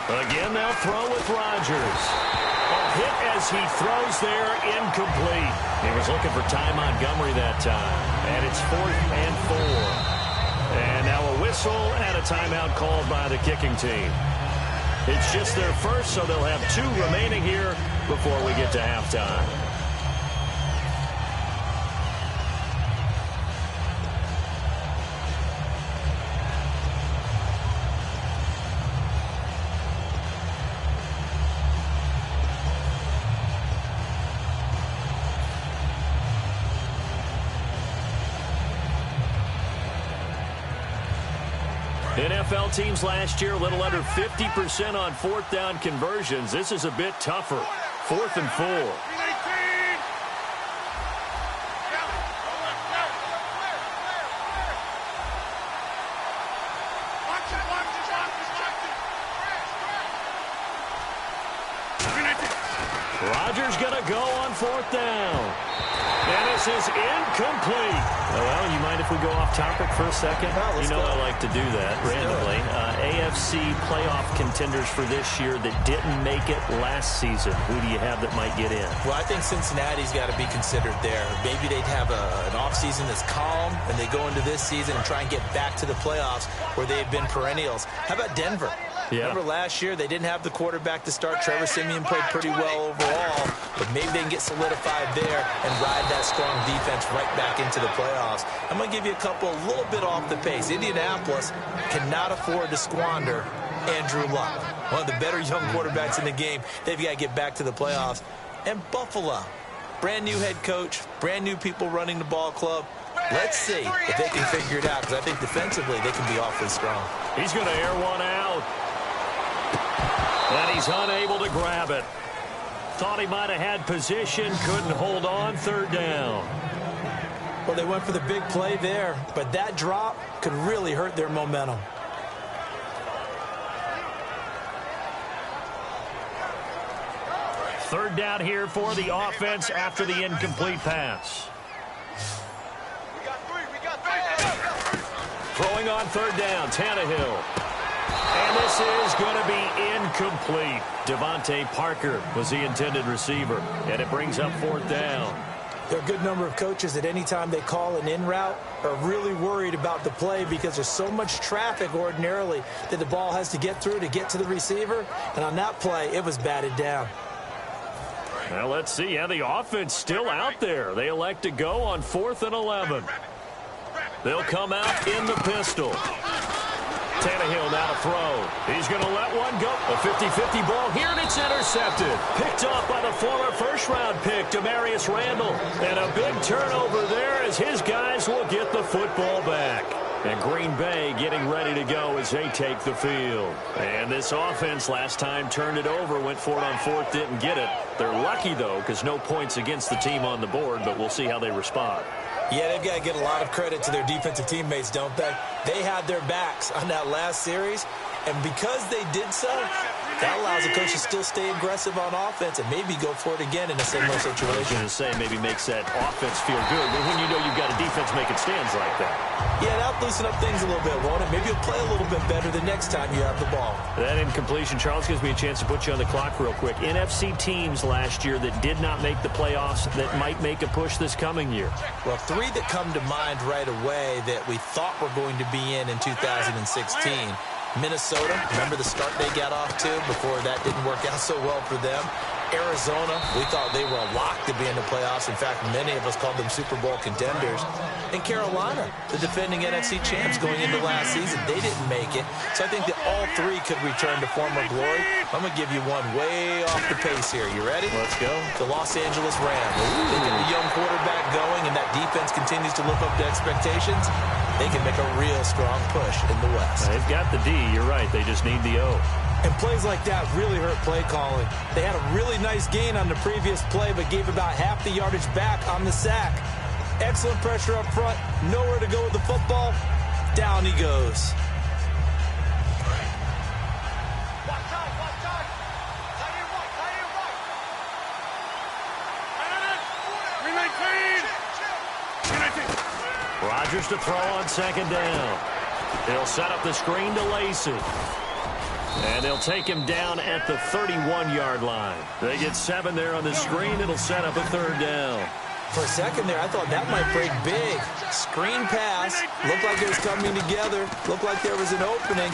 Again, they'll throw with Rodgers. A hit as he throws there, incomplete. He was looking for Ty Montgomery that time. And it's 4th and 4. And now a whistle and a timeout called by the kicking team. It's just their first, so they'll have 2 remaining here before we get to halftime. NFL teams last year a little under 50% on 4th down conversions. This is a bit tougher. 4th and 4. Rodgers going to go on 4th down. And this is incomplete. Well, you mind if we go off topic for a second? No, you know I like to do that randomly. AFC playoff contenders for this year that didn't make it last season. Who do you have that might get in? Well, I think Cincinnati's got to be considered there. Maybe they'd have an offseason that's calm, and they go into this season and try and get back to the playoffs where they've been perennials. How about Denver? Yeah. Remember last year they didn't have the quarterback to start. Trevor Siemian played pretty well overall, but maybe they can get solidified there and ride that strong defense right back into the playoffs. I'm going to give you a little bit off the pace. Indianapolis cannot afford to squander Andrew Luck, one of the better young quarterbacks in the game. They've got to get back to the playoffs. And Buffalo, brand new head coach, brand new people running the ball club. Let's see if they can figure it out, because I think defensively they can be awfully strong. He's going to air one out. And he's unable to grab it. Thought he might have had position, couldn't hold on. 3rd down. Well, they went for the big play there, but that drop could really hurt their momentum. Third down here for the offense after the incomplete pass. Throwing on 3rd down, Tannehill. And this is going to be incomplete. Devontae Parker was the intended receiver, and it brings up 4th down. There are a good number of coaches that any time they call an in route are really worried about the play because there's so much traffic ordinarily that the ball has to get through to get to the receiver. And on that play, it was batted down. Now let's see. Yeah, the offense still out there. They elect to go on 4th and 11. They'll come out in the pistol. Tannehill now to throw. He's going to let one go. A 50-50 ball here, and it's intercepted. Picked off by the former first-round pick, Demarius Randall. And a big turnover there as his guys will get the football back. And Green Bay getting ready to go as they take the field. And this offense last time turned it over, went for it on 4th, didn't get it. They're lucky, though, because no points against the team on the board, but we'll see how they respond. Yeah, they've got to get a lot of credit to their defensive teammates, don't they? They had their backs on that last series, and because they did so, that allows the coach to still stay aggressive on offense and maybe go for it again in a similar situation. I was going to say, maybe makes that offense feel good, but when you know you've got a defense making stands like that. Yeah, that'll loosen up things a little bit, won't it? Maybe you'll play a little bit better the next time you have the ball. That incompletion, Charles, gives me a chance to put you on the clock real quick. NFC teams last year that did not make the playoffs that might make a push this coming year. Well, 3 that come to mind right away that we thought were going to be in 2016. Minnesota, remember the start they got off to before that didn't work out so well for them. Arizona, we thought they were a lock to be in the playoffs. In fact, many of us called them Super Bowl contenders. And Carolina, the defending NFC champs going into last season, they didn't make it. So I think that all three could return to former glory. I'm going to give you one way off the pace here. You ready? Let's go. The Los Angeles Rams. They get the young quarterback going, and that defense continues to live up to expectations. They can make a real strong push in the West. They've got the D. You're right. They just need the O. And plays like that really hurt play calling. They had a really nice gain on the previous play, but gave about half the yardage back on the sack. Excellent pressure up front. Nowhere to go with the football. Down he goes. Rodgers to throw on second down. He'll set up the screen to Lacey. And they'll take him down at the 31-yard line. They get 7 there on the screen. It'll set up a third down. For a second there, I thought that might break big. Screen pass. Looked like it was coming together. Looked like there was an opening.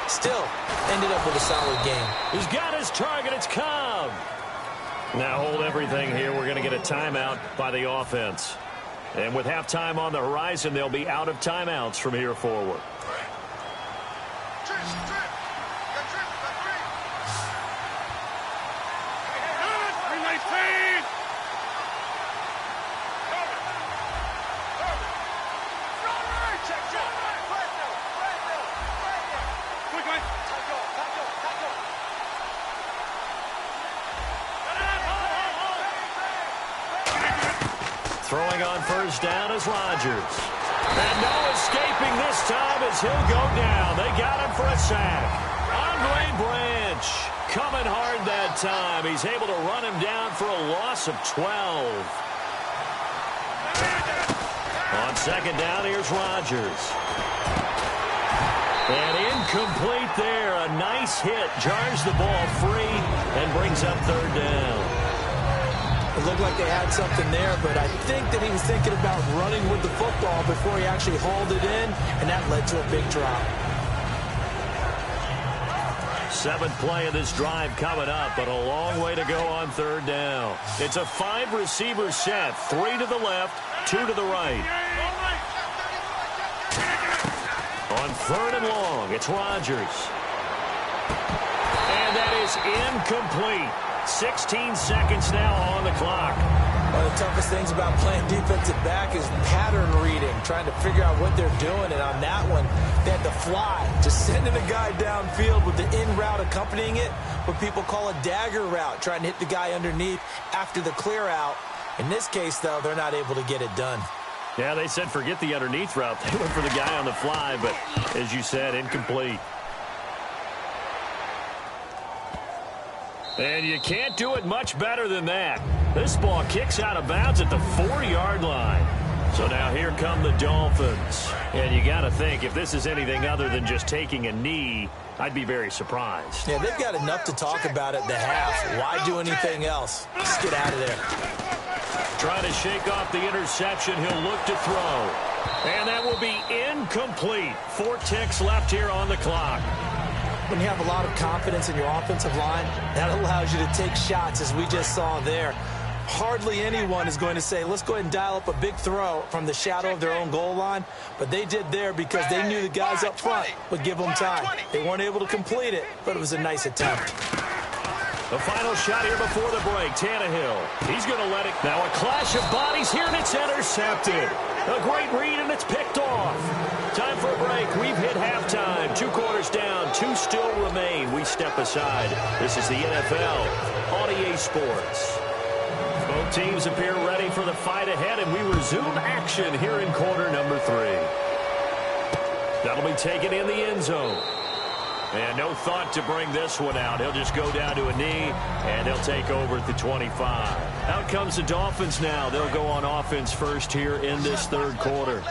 Still, ended up with a solid game. He's got his target. It's Cobb. Now hold everything here. We're going to get a timeout by the offense. And with halftime on the horizon, they'll be out of timeouts from here forward. Throwing on first down is Rodgers. And no escaping this time as he'll go down. They got him for a sack. Andre Branch coming hard that time. He's able to run him down for a loss of 12. On second down, here's Rodgers. And incomplete there. A nice hit. Jars the ball free and brings up third down. It looked like they had something there, but I think that he was thinking about running with the football before he actually hauled it in, and that led to a big drop. 7th play of this drive coming up, but a long way to go on third down. It's a 5-receiver set, 3 to the left, 2 to the right. On third and long, it's Rodgers. And that is incomplete. 16 seconds now on the clock. One of the toughest things about playing defensive back is pattern reading, trying to figure out what they're doing. And on that one, they had to fly, just sending a guy downfield with the in route accompanying it, what people call a dagger route, trying to hit the guy underneath after the clear out. In this case, though, they're not able to get it done. Yeah, they said forget the underneath route. They went for the guy on the fly, but as you said, incomplete. And you can't do it much better than that. This ball kicks out of bounds at the 4-yard line. So now here come the Dolphins. And you got to think, if this is anything other than just taking a knee, I'd be very surprised. Yeah, they've got enough to talk about at the half. Why do anything else? Just get out of there. Trying to shake off the interception. He'll look to throw. And that will be incomplete. 4 ticks left here on the clock. When you have a lot of confidence in your offensive line, that allows you to take shots, as we just saw there. Hardly anyone is going to say, let's go ahead and dial up a big throw from the shadow of their own goal line. But they did there because they knew the guys up front would give them time. They weren't able to complete it, but it was a nice attempt. The final shot here before the break. Tannehill. He's going to let it. Now a clash of bodies here, and it's intercepted. A great read, and it's picked off. Time for a break. We've hit halftime. 2 quarters down. 2 still remain. We step aside. This is the NFL on EA Sports. Both teams appear ready for the fight ahead, and we resume action here in quarter number 3. That'll be taken in the end zone. And no thought to bring this one out. He'll just go down to a knee, and he'll take over at the 25. Out comes the Dolphins now. They'll go on offense first here in this third quarter.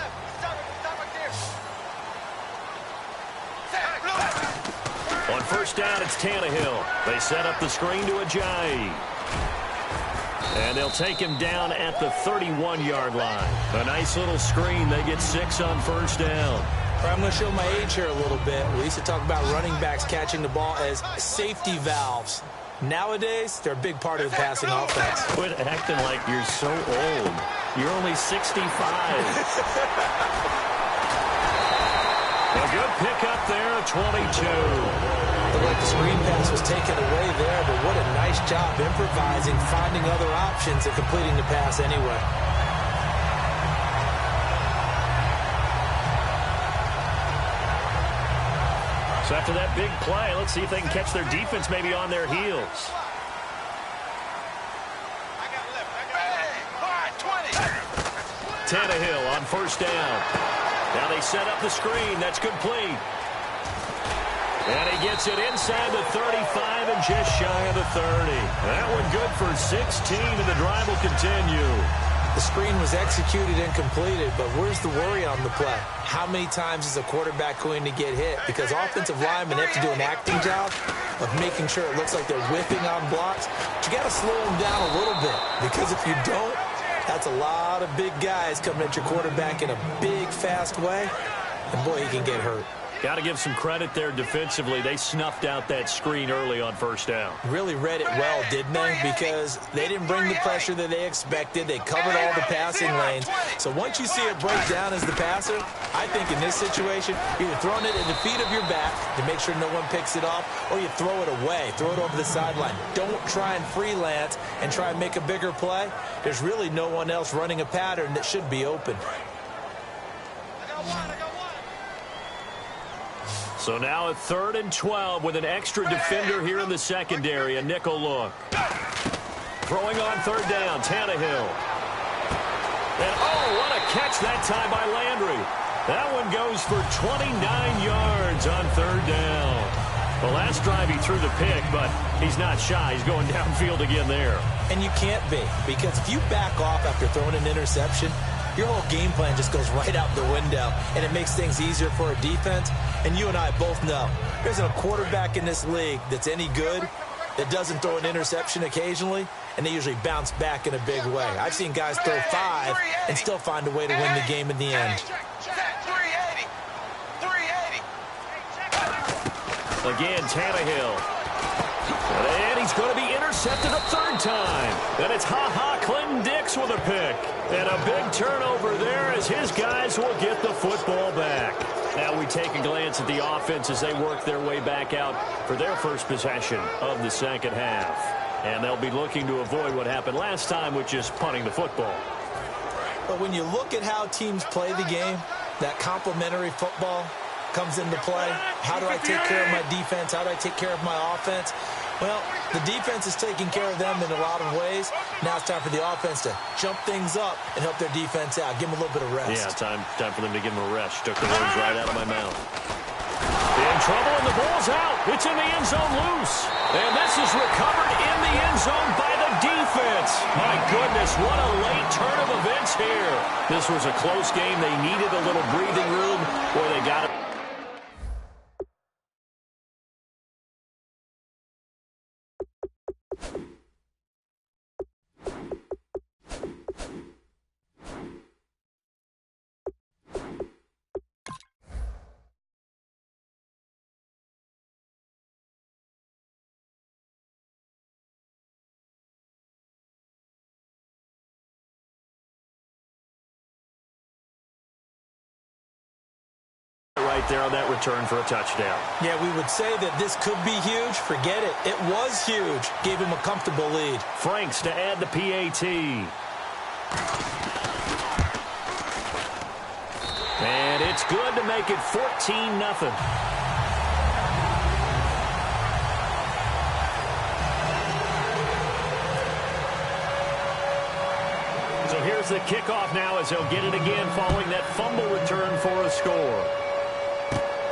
On first down, it's Tannehill. They set up the screen to Ajayi. And they'll take him down at the 31-yard line. A nice little screen. They get 6 on first down. I'm going to show my age here a little bit. We used to talk about running backs catching the ball as safety valves. Nowadays, they're a big part of the passing offense. Quit acting like you're so old. You're only 65. A good pickup there, 22. Looked like the screen pass was taken away there, but what a nice job improvising, finding other options, and completing the pass anyway. So after that big play, let's see if they can catch their defense maybe on their heels. Tannehill on first down. Now they set up the screen. That's complete. And he gets it inside the 35 and just shy of the 30. That one good for 16, and the drive will continue. The screen was executed and completed, but where's the worry on the play? How many times is a quarterback going to get hit? Because offensive linemen have to do an acting job of making sure it looks like they're whipping on blocks. But you got to slow them down a little bit, because if you don't, that's a lot of big guys coming at your quarterback in a big, fast way, and boy, he can get hurt. Got to give some credit there defensively. They snuffed out that screen early on first down. Really read it well, didn't they? Because they didn't bring the pressure that they expected. They covered all the passing lanes. So once you see it break down as the passer, I think in this situation, you're throwing it at the feet of your back to make sure no one picks it off, or you throw it away, throw it over the sideline. Don't try and freelance and try and make a bigger play. There's really no one else running a pattern that should be open. So now a 3rd and 12 with an extra defender here in the secondary. A nickel look. Throwing on 3rd down, Tannehill. And oh, what a catch that time by Landry. That one goes for 29 yards on 3rd down. The last drive he threw the pick, but he's not shy. He's going downfield again there. And you can't be, because if you back off after throwing an interception, your whole game plan just goes right out the window, and it makes things easier for a defense. And you and I both know there isn't a quarterback in this league that's any good that doesn't throw an interception occasionally, and they usually bounce back in a big way. I've seen guys throw 5 and still find a way to win the game in the end. Again, Tannehill. And he's going to be intercepted a 3rd time. And it's Clinton Dix with a pick. And a big turnover there as his guys will get the football back. Now we take a glance at the offense as they work their way back out for their first possession of the second half. And they'll be looking to avoid what happened last time, which is punting the football. But when you look at how teams play the game, that complementary football comes into play. How do I take care of my defense? How do I take care of my offense? Well, the defense is taking care of them in a lot of ways. Now it's time for the offense to jump things up and help their defense out. Give them a little bit of rest. Yeah, time for them to give them a rest. Took the words right out of my mouth. In trouble, and the ball's out. It's in the end zone loose. And this is recovered in the end zone by the defense. My goodness, what a late turn of events here. This was a close game. They needed a little breathing room, or they got it. Right there on that return for a touchdown. Yeah, we would say that this could be huge. Forget it. It was huge. Gave him a comfortable lead. Franks to add the PAT. And it's good to make it 14-0. So here's the kickoff now as they'll get it again following that fumble return for a score.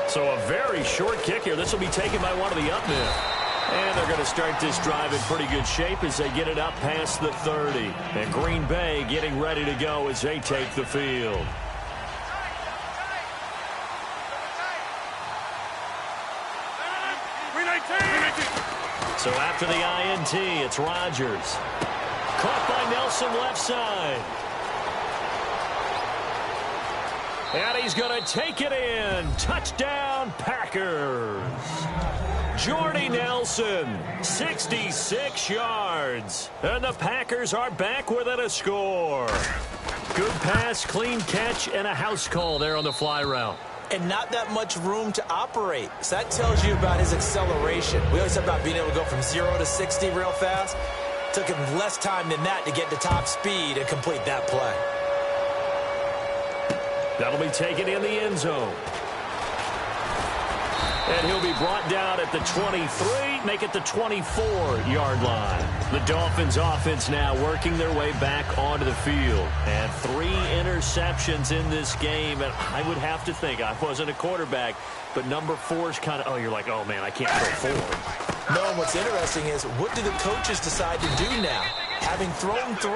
So a very short kick here. This will be taken by one of the up men. And they're going to start this drive in pretty good shape as they get it up past the 30. And Green Bay getting ready to go as they take the field. So after the INT, it's Rodgers. Caught by Nelson left side. And he's going to take it in. Touchdown, Packers. Jordy Nelson, 66 yards. And the Packers are back within a score. Good pass, clean catch, and a house call there on the fly route. And not that much room to operate. So that tells you about his acceleration. We always talk about being able to go from 0 to 60 real fast. Took him less time than that to get to top speed and complete that play. That'll be taken in the end zone. And he'll be brought down at the 23, make it the 24-yard line. The Dolphins offense now working their way back onto the field. And 3 interceptions in this game. And I would have to think, I wasn't a quarterback, but number 4 is kind of, you're like, oh, man, I can't throw 4. No, and what's interesting is, what do the coaches decide to do now? Having thrown 3,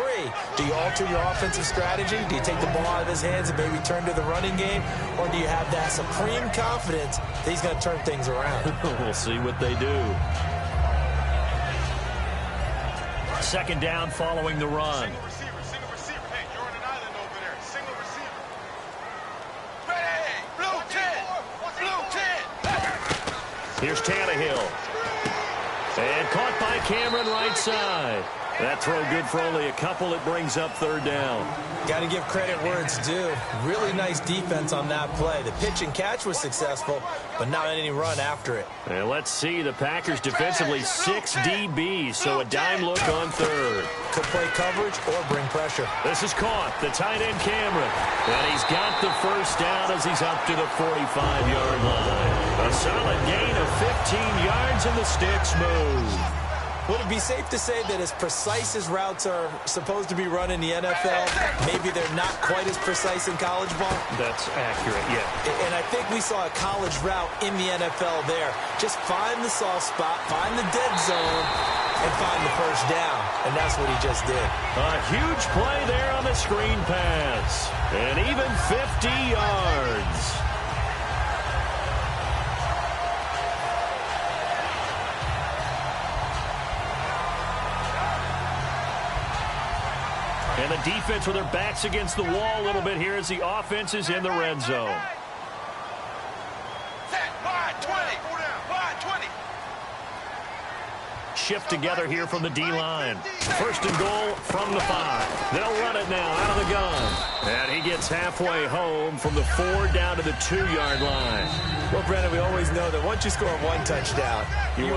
do you alter your offensive strategy? Do you take the ball out of his hands and maybe turn to the running game? Or do you have that supreme confidence that he's going to turn things around? We'll see what they do. Second down following the run. Single receiver. Hey, you're on an island over there. Single receiver. Ready! Blue 10! Here's Tannehill. And caught by Cameron right side. That throw good for only a couple. It brings up third down. Got to give credit where it's due. Really nice defense on that play. The pitch and catch was successful, but not any run after it. And let's see, the Packers defensively 6 DBs, so a dime look on third. Could play coverage or bring pressure. This is caught, the tight end Cameron. And he's got the first down as he's up to the 45-yard line. A solid gain of 15 yards and the sticks move. Would it be safe to say that as precise as routes are supposed to be run in the NFL, maybe they're not quite as precise in college ball? That's accurate, yeah. And I think we saw a college route in the NFL there. Just find the soft spot, find the dead zone, and find the first down. And that's what he just did. A huge play there on the screen pass. And even 50 yards. And the defense with their backs against the wall a little bit here as the offense is in the red zone. Wide 20. Wide 20. Shift together here from the D-line. First and goal from the 5. They'll run it now out of the gun. And he gets halfway home from the 4 down to the 2-yard line. Well, Brandon, we always know that once you score 1 touchdown, you're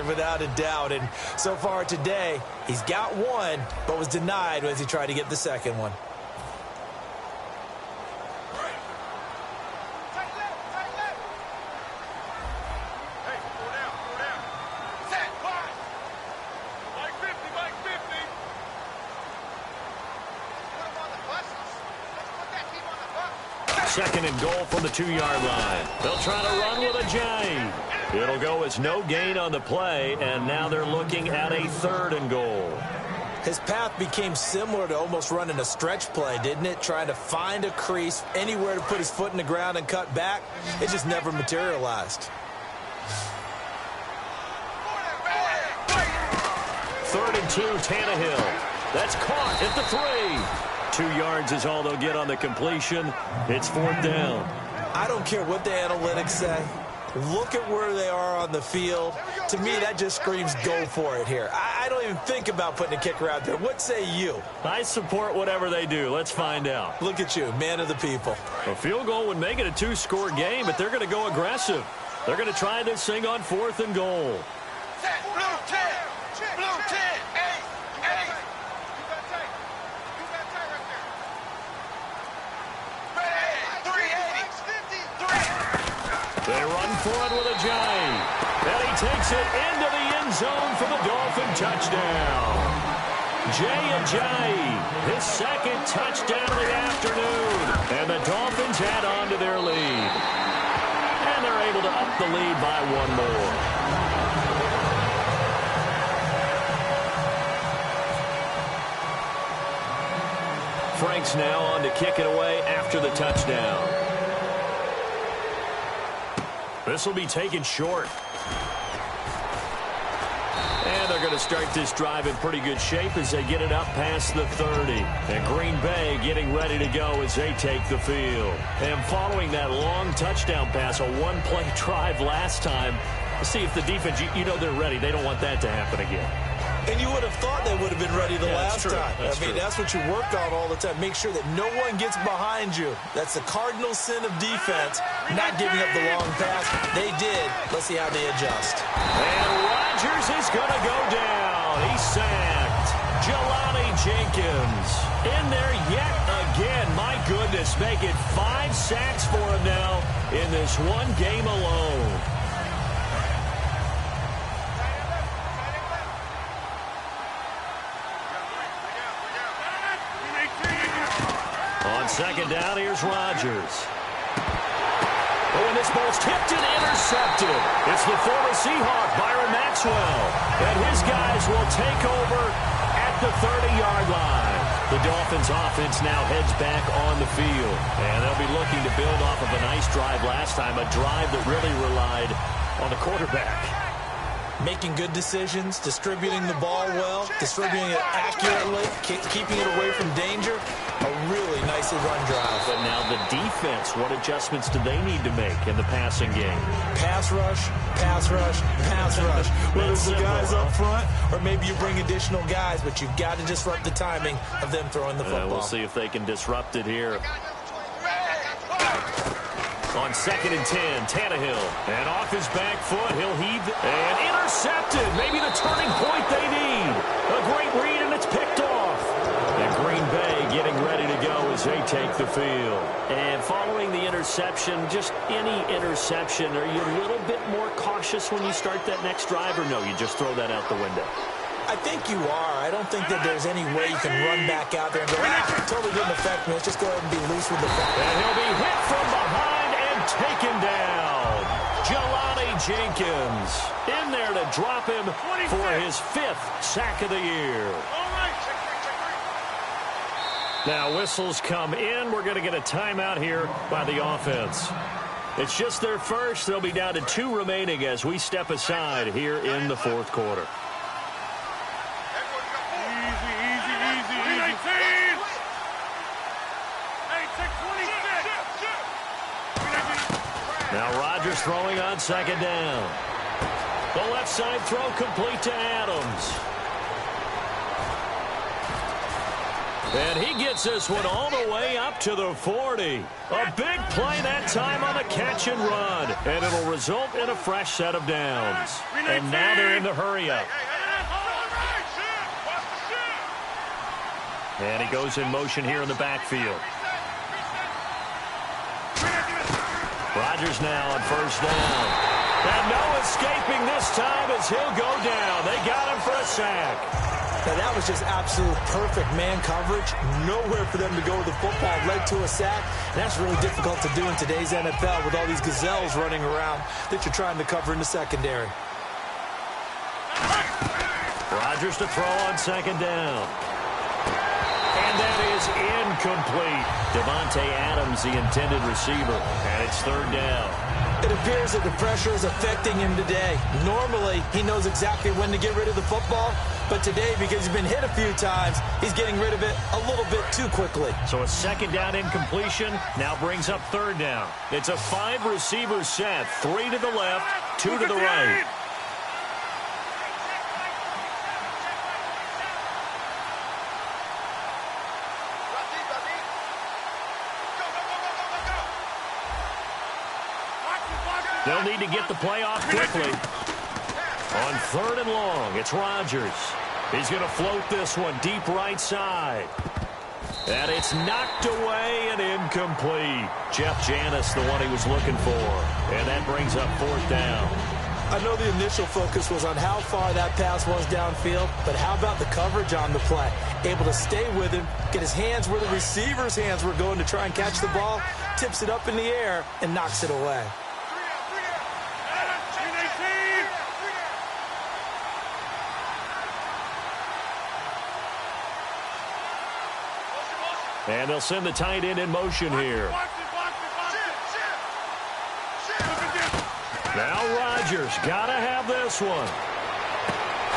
without a doubt. And so far today, he's got 1, but was denied as he tried to get the second one. Second and goal from the 2-yard line. They'll try to run with a J. It'll go as no gain on the play, and now they're looking at a 3rd and goal. His path became similar to almost running a stretch play, didn't it? Trying to find a crease, anywhere to put his foot in the ground and cut back. It just never materialized. 3rd and 2, Tannehill. That's caught at the 3. 2 yards is all they'll get on the completion. It's 4th down. I don't care what the analytics say. Look at where they are on the field. To me, that just screams go for it here. I don't even think about putting a kicker out there. What say you? I support whatever they do. Let's find out. Look at you, man of the people. A field goal would make it a 2-score game, but they're going to go aggressive. They're going to try this thing on 4th and goal. Blue 10. Blue 10. They run for it with a J. And he takes it into the end zone for the Dolphin touchdown. J, his 2nd touchdown of the afternoon. And the Dolphins add on to their lead. And they're able to up the lead by 1 more. Frank's now on to kick it away after the touchdown. This will be taken short. And they're going to start this drive in pretty good shape as they get it up past the 30. And Green Bay getting ready to go as they take the field. And following that long touchdown pass, a 1-play drive last time, See if the defense, you know they're ready. They don't want that to happen again. And you would have thought they would have been ready the last time. That's what you work on all the time. Make sure that no one gets behind you. That's the cardinal sin of defense, not giving up the long pass. They did. Let's see how they adjust. And Rodgers is going to go down. He's sacked. Jelani Jenkins in there yet again. My goodness, make it 5 sacks for him now in this one game alone. On second down, here's Rodgers. Oh, and this ball's tipped and intercepted. It's the former Seahawk, Byron Maxwell. And his guys will take over at the 30-yard line. The Dolphins offense now heads back on the field. And they'll be looking to build off of a nice drive last time, a drive that really relied on the quarterback. Making good decisions, distributing the ball well, distributing it accurately, keeping it away from danger. A really nicely run drive. But now the defense, what adjustments do they need to make in the passing game? Pass rush, pass rush, pass rush. Whether it's the guys up front or maybe you bring additional guys, but you've got to disrupt the timing of them throwing the football. We'll see if they can disrupt it here. On 2nd and 10, Tannehill. And off his back foot, he'll heave. And intercepted. Maybe the turning point they need. A great read, and it's picked off. And Green Bay getting ready to go as they take the field. And following the interception, just any interception, are you a little bit more cautious when you start that next drive, or no, you just throw that out the window? I think you are. I don't think that there's any way you can run back out there and go, totally didn't affect me. Let's just go ahead and be loose with the ball. And he'll be hit from behind and taken down. Jelani Jenkins in there to drop him for his 5th sack of the year. Now whistles come in. We're going to get a timeout here by the offense. It's just their first. They'll be down to 2 remaining as we step aside here in the 4th quarter. Now Rodgers throwing on 2nd down. The left side throw complete to Adams. And he gets this one all the way up to the 40. A big play that time on the catch and run. And it'll result in a fresh set of downs. And now they're in the hurry up. And he goes in motion here in the backfield. Rodgers now on 1st down. And no escaping this time as he'll go down. They got him for a sack. Now that was just absolute perfect man coverage. Nowhere for them to go with the football. Led to a sack. And that's really difficult to do in today's NFL with all these gazelles running around that you're trying to cover in the secondary. Rodgers to throw on 2nd down. And that is incomplete. Devontae Adams, the intended receiver. And it's 3rd down. It appears that the pressure is affecting him today. Normally, he knows exactly when to get rid of the football. But today, because he's been hit a few times, he's getting rid of it a little bit too quickly. So a 2nd down incompletion now brings up 3rd down. It's a 5-receiver set. 3 to the left, 2 to the right. They'll need to get the play off quickly. On 3rd and long, it's Rodgers. He's going to float this one deep right side. And it's knocked away and incomplete. Jeff Janis, the one he was looking for. And that brings up 4th down. I know the initial focus was on how far that pass was downfield, but how about the coverage on the play? Able to stay with him, get his hands where the receiver's hands were going to try and catch the ball, tips it up in the air, and knocks it away. And they'll send the tight end in motion here. Now Rodgers got to have this one.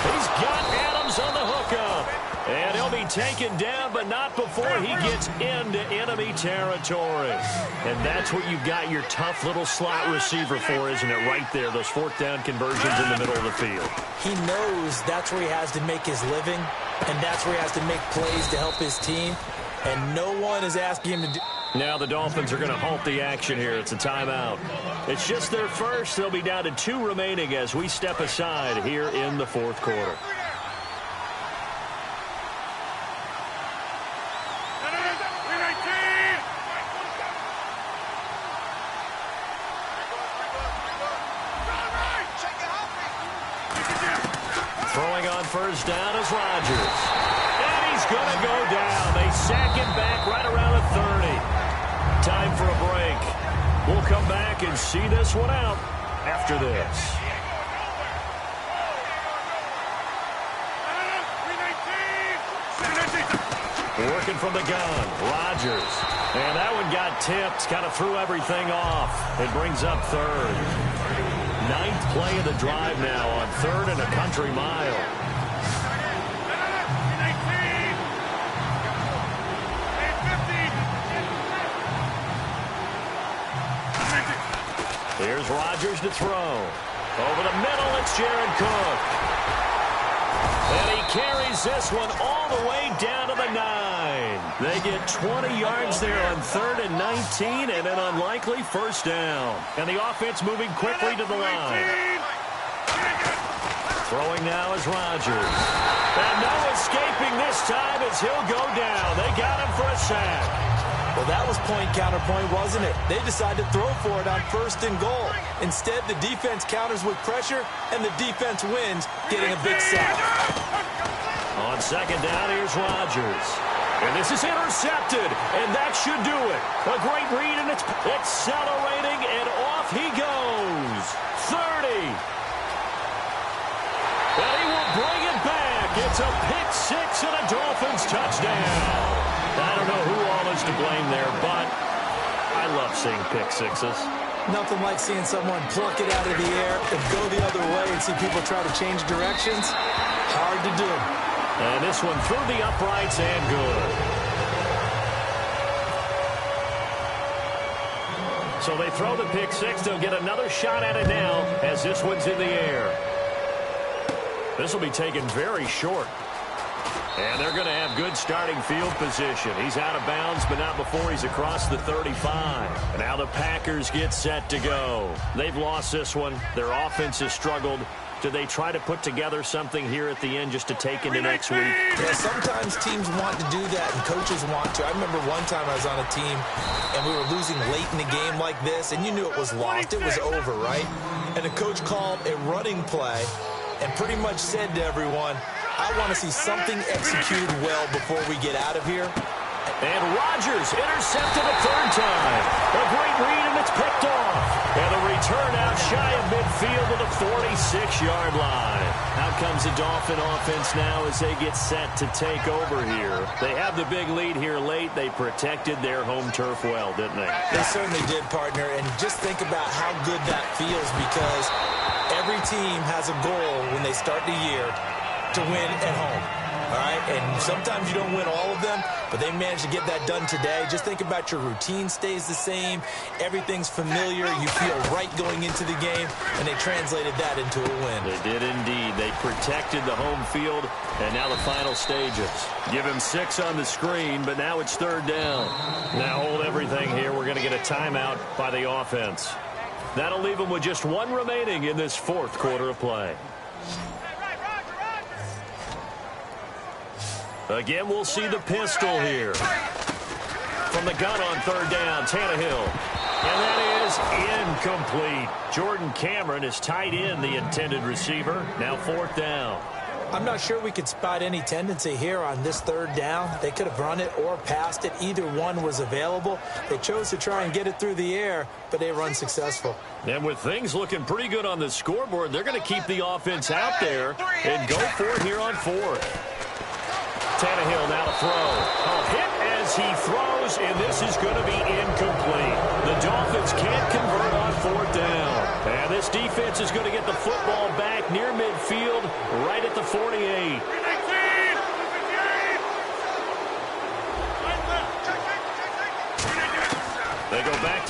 He's got Adams on the hookup. And he'll be taken down, but not before he gets into enemy territory. And that's what you've got your tough little slot receiver for, isn't it? Right there, those fourth down conversions in the middle of the field. He knows that's where he has to make his living, and that's where he has to make plays to help his team. And no one is asking him to do... Now the Dolphins are going to halt the action here. It's a timeout. It's just their first. They'll be down to 2 remaining as we step aside here in the fourth quarter. Throwing on first down is Rodgers. And he's going to go down. They sack him back right around the 30. Time for a break. We'll come back and see this one out after this. Working from the gun, Rodgers. And that one got tipped, kind of threw everything off. It brings up third. 9th play of the drive now on 3rd and a country mile. Here's Rodgers to throw. Over the middle, it's Jared Cook. And he carries this one all the way down to the 9. They get 20 yards there on 3rd and 19 and an unlikely first down. And the offense moving quickly to the line. Throwing now is Rodgers. And no escaping this time as he'll go down. They got him for a sack. Well, that was point counterpoint, wasn't it? They decided to throw for it on 1st and goal. Instead, the defense counters with pressure, and the defense wins, getting a big sack. On 2nd down, here's Rodgers. And this is intercepted, and that should do it. A great read, and it's accelerating, and off he goes. 30. And he will bring it back. It's a pick-6 and a Dolphins touchdown. I don't know who all is to blame there, but I love seeing pick-6s. Nothing like seeing someone pluck it out of the air and go the other way and see people try to change directions. Hard to do. And this one through the uprights and good. So they throw the pick-6. They'll get another shot at it now as this one's in the air. This will be taken very short. And they're going to have good starting field position. He's out of bounds, but not before he's across the 35. And now the Packers get set to go. They've lost this one. Their offense has struggled. Do they try to put together something here at the end just to take into next week? Yeah, sometimes teams want to do that and coaches want to. I remember one time I was on a team and we were losing late in the game like this, and you knew it was lost. It was over, right? And the coach called a running play and pretty much said to everyone, I want to see something executed well before we get out of here. And Rodgers intercepted a 3rd time. A great read, and it's picked off. And a return out shy of midfield to the 46-yard line. Out comes the Dolphin offense now as they get set to take over here. They have the big lead here late. They protected their home turf well, didn't they? They certainly did, partner. And just think about how good that feels, because every team has a goal when they start the year to win at home. All right, and sometimes you don't win all of them, but they managed to get that done today. Just think about your routine stays the same. Everything's familiar. You feel right going into the game, and they translated that into a win. They did indeed. They protected the home field, and now the final stages. Give him 6 on the screen, but now it's 3rd down. Now hold everything here. We're going to get a timeout by the offense. That'll leave them with just 1 remaining in this 4th quarter of play. Again, we'll see the pistol here. From the gun on 3rd down, Tannehill. And that is incomplete. Jordan Cameron is tight in the intended receiver. Now 4th down. I'm not sure we could spot any tendency here on this 3rd down. They could have run it or passed it. Either one was available. They chose to try and get it through the air, but they were unsuccessful. And with things looking pretty good on the scoreboard, they're going to keep the offense out there and go for it here on 4th. Tannehill now to throw. A hit as he throws, and this is going to be incomplete. The Dolphins can't convert on 4th down. And this defense is going to get the football back near midfield, right at the 48.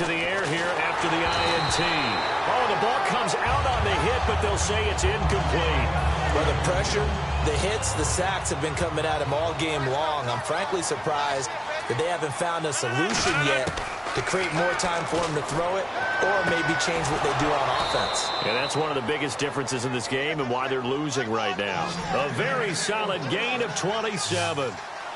to the air here after the INT. Oh, the ball comes out on the hit, but they'll say it's incomplete. Well, the pressure, the hits, the sacks have been coming at him all game long. I'm frankly surprised that they haven't found a solution yet to create more time for him to throw it or maybe change what they do on offense. And that's one of the biggest differences in this game and why they're losing right now. A very solid gain of 27.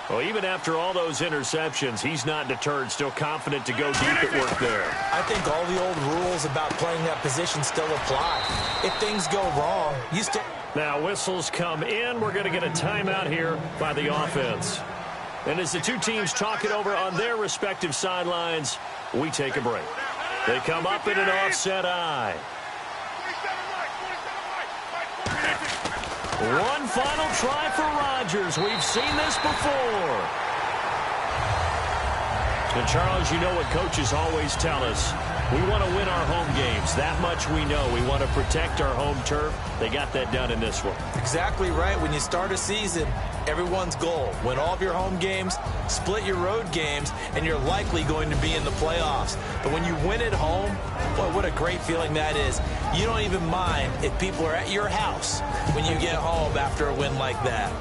Well, even after all those interceptions, he's not deterred, still confident to go deep at work there. I think all the old rules about playing that position still apply. If things go wrong, you still... Now whistles come in. We're going to get a timeout here by the offense. And as the two teams talk it over on their respective sidelines, we take a break. They come up in an offset eye. One final try for Rodgers. We've seen this before. And Charles, you know what coaches always tell us. We want to win our home games. That much we know. We want to protect our home turf. They got that done in this one. Exactly right. When you start a season, everyone's goal, win all of your home games, split your road games, and you're likely going to be in the playoffs. But when you win at home, boy, what a great feeling that is. You don't even mind if people are at your house when you get home after a win like that.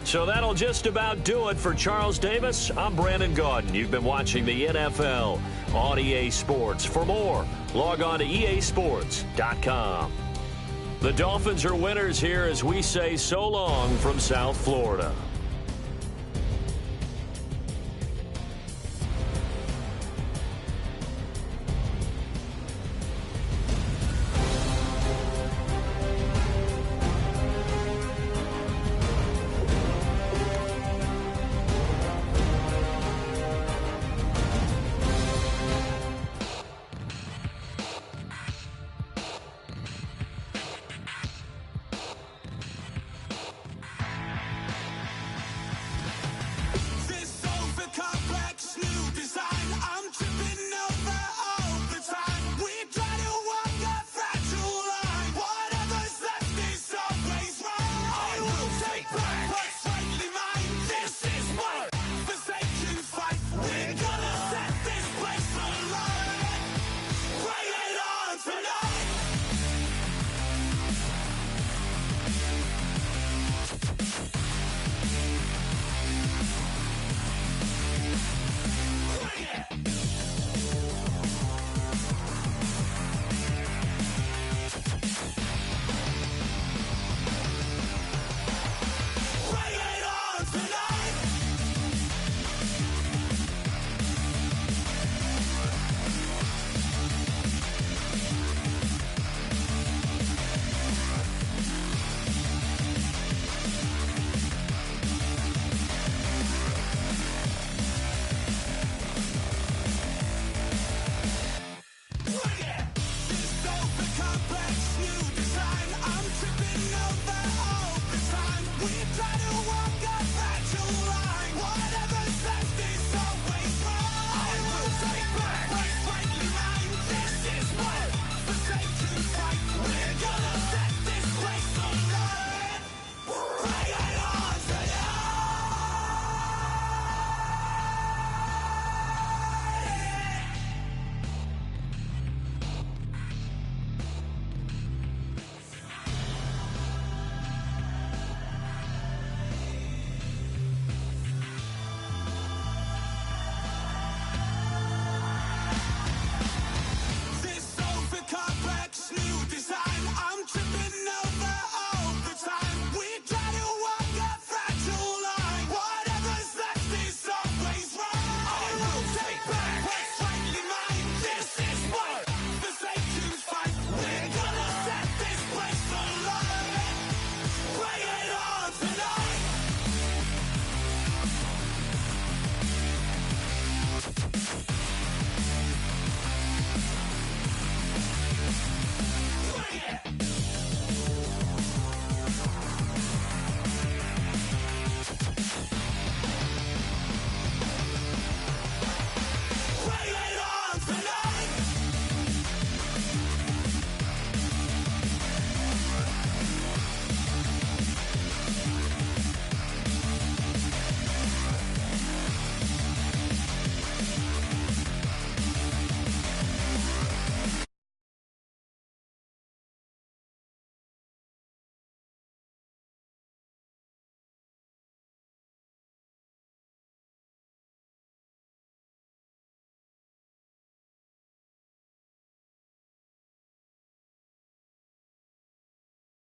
So that'll just about do it for Charles Davis. I'm Brandon Gaudin. You've been watching the NFL on EA Sports. For more, log on to easports.com. The Dolphins are winners here as we say so long from South Florida.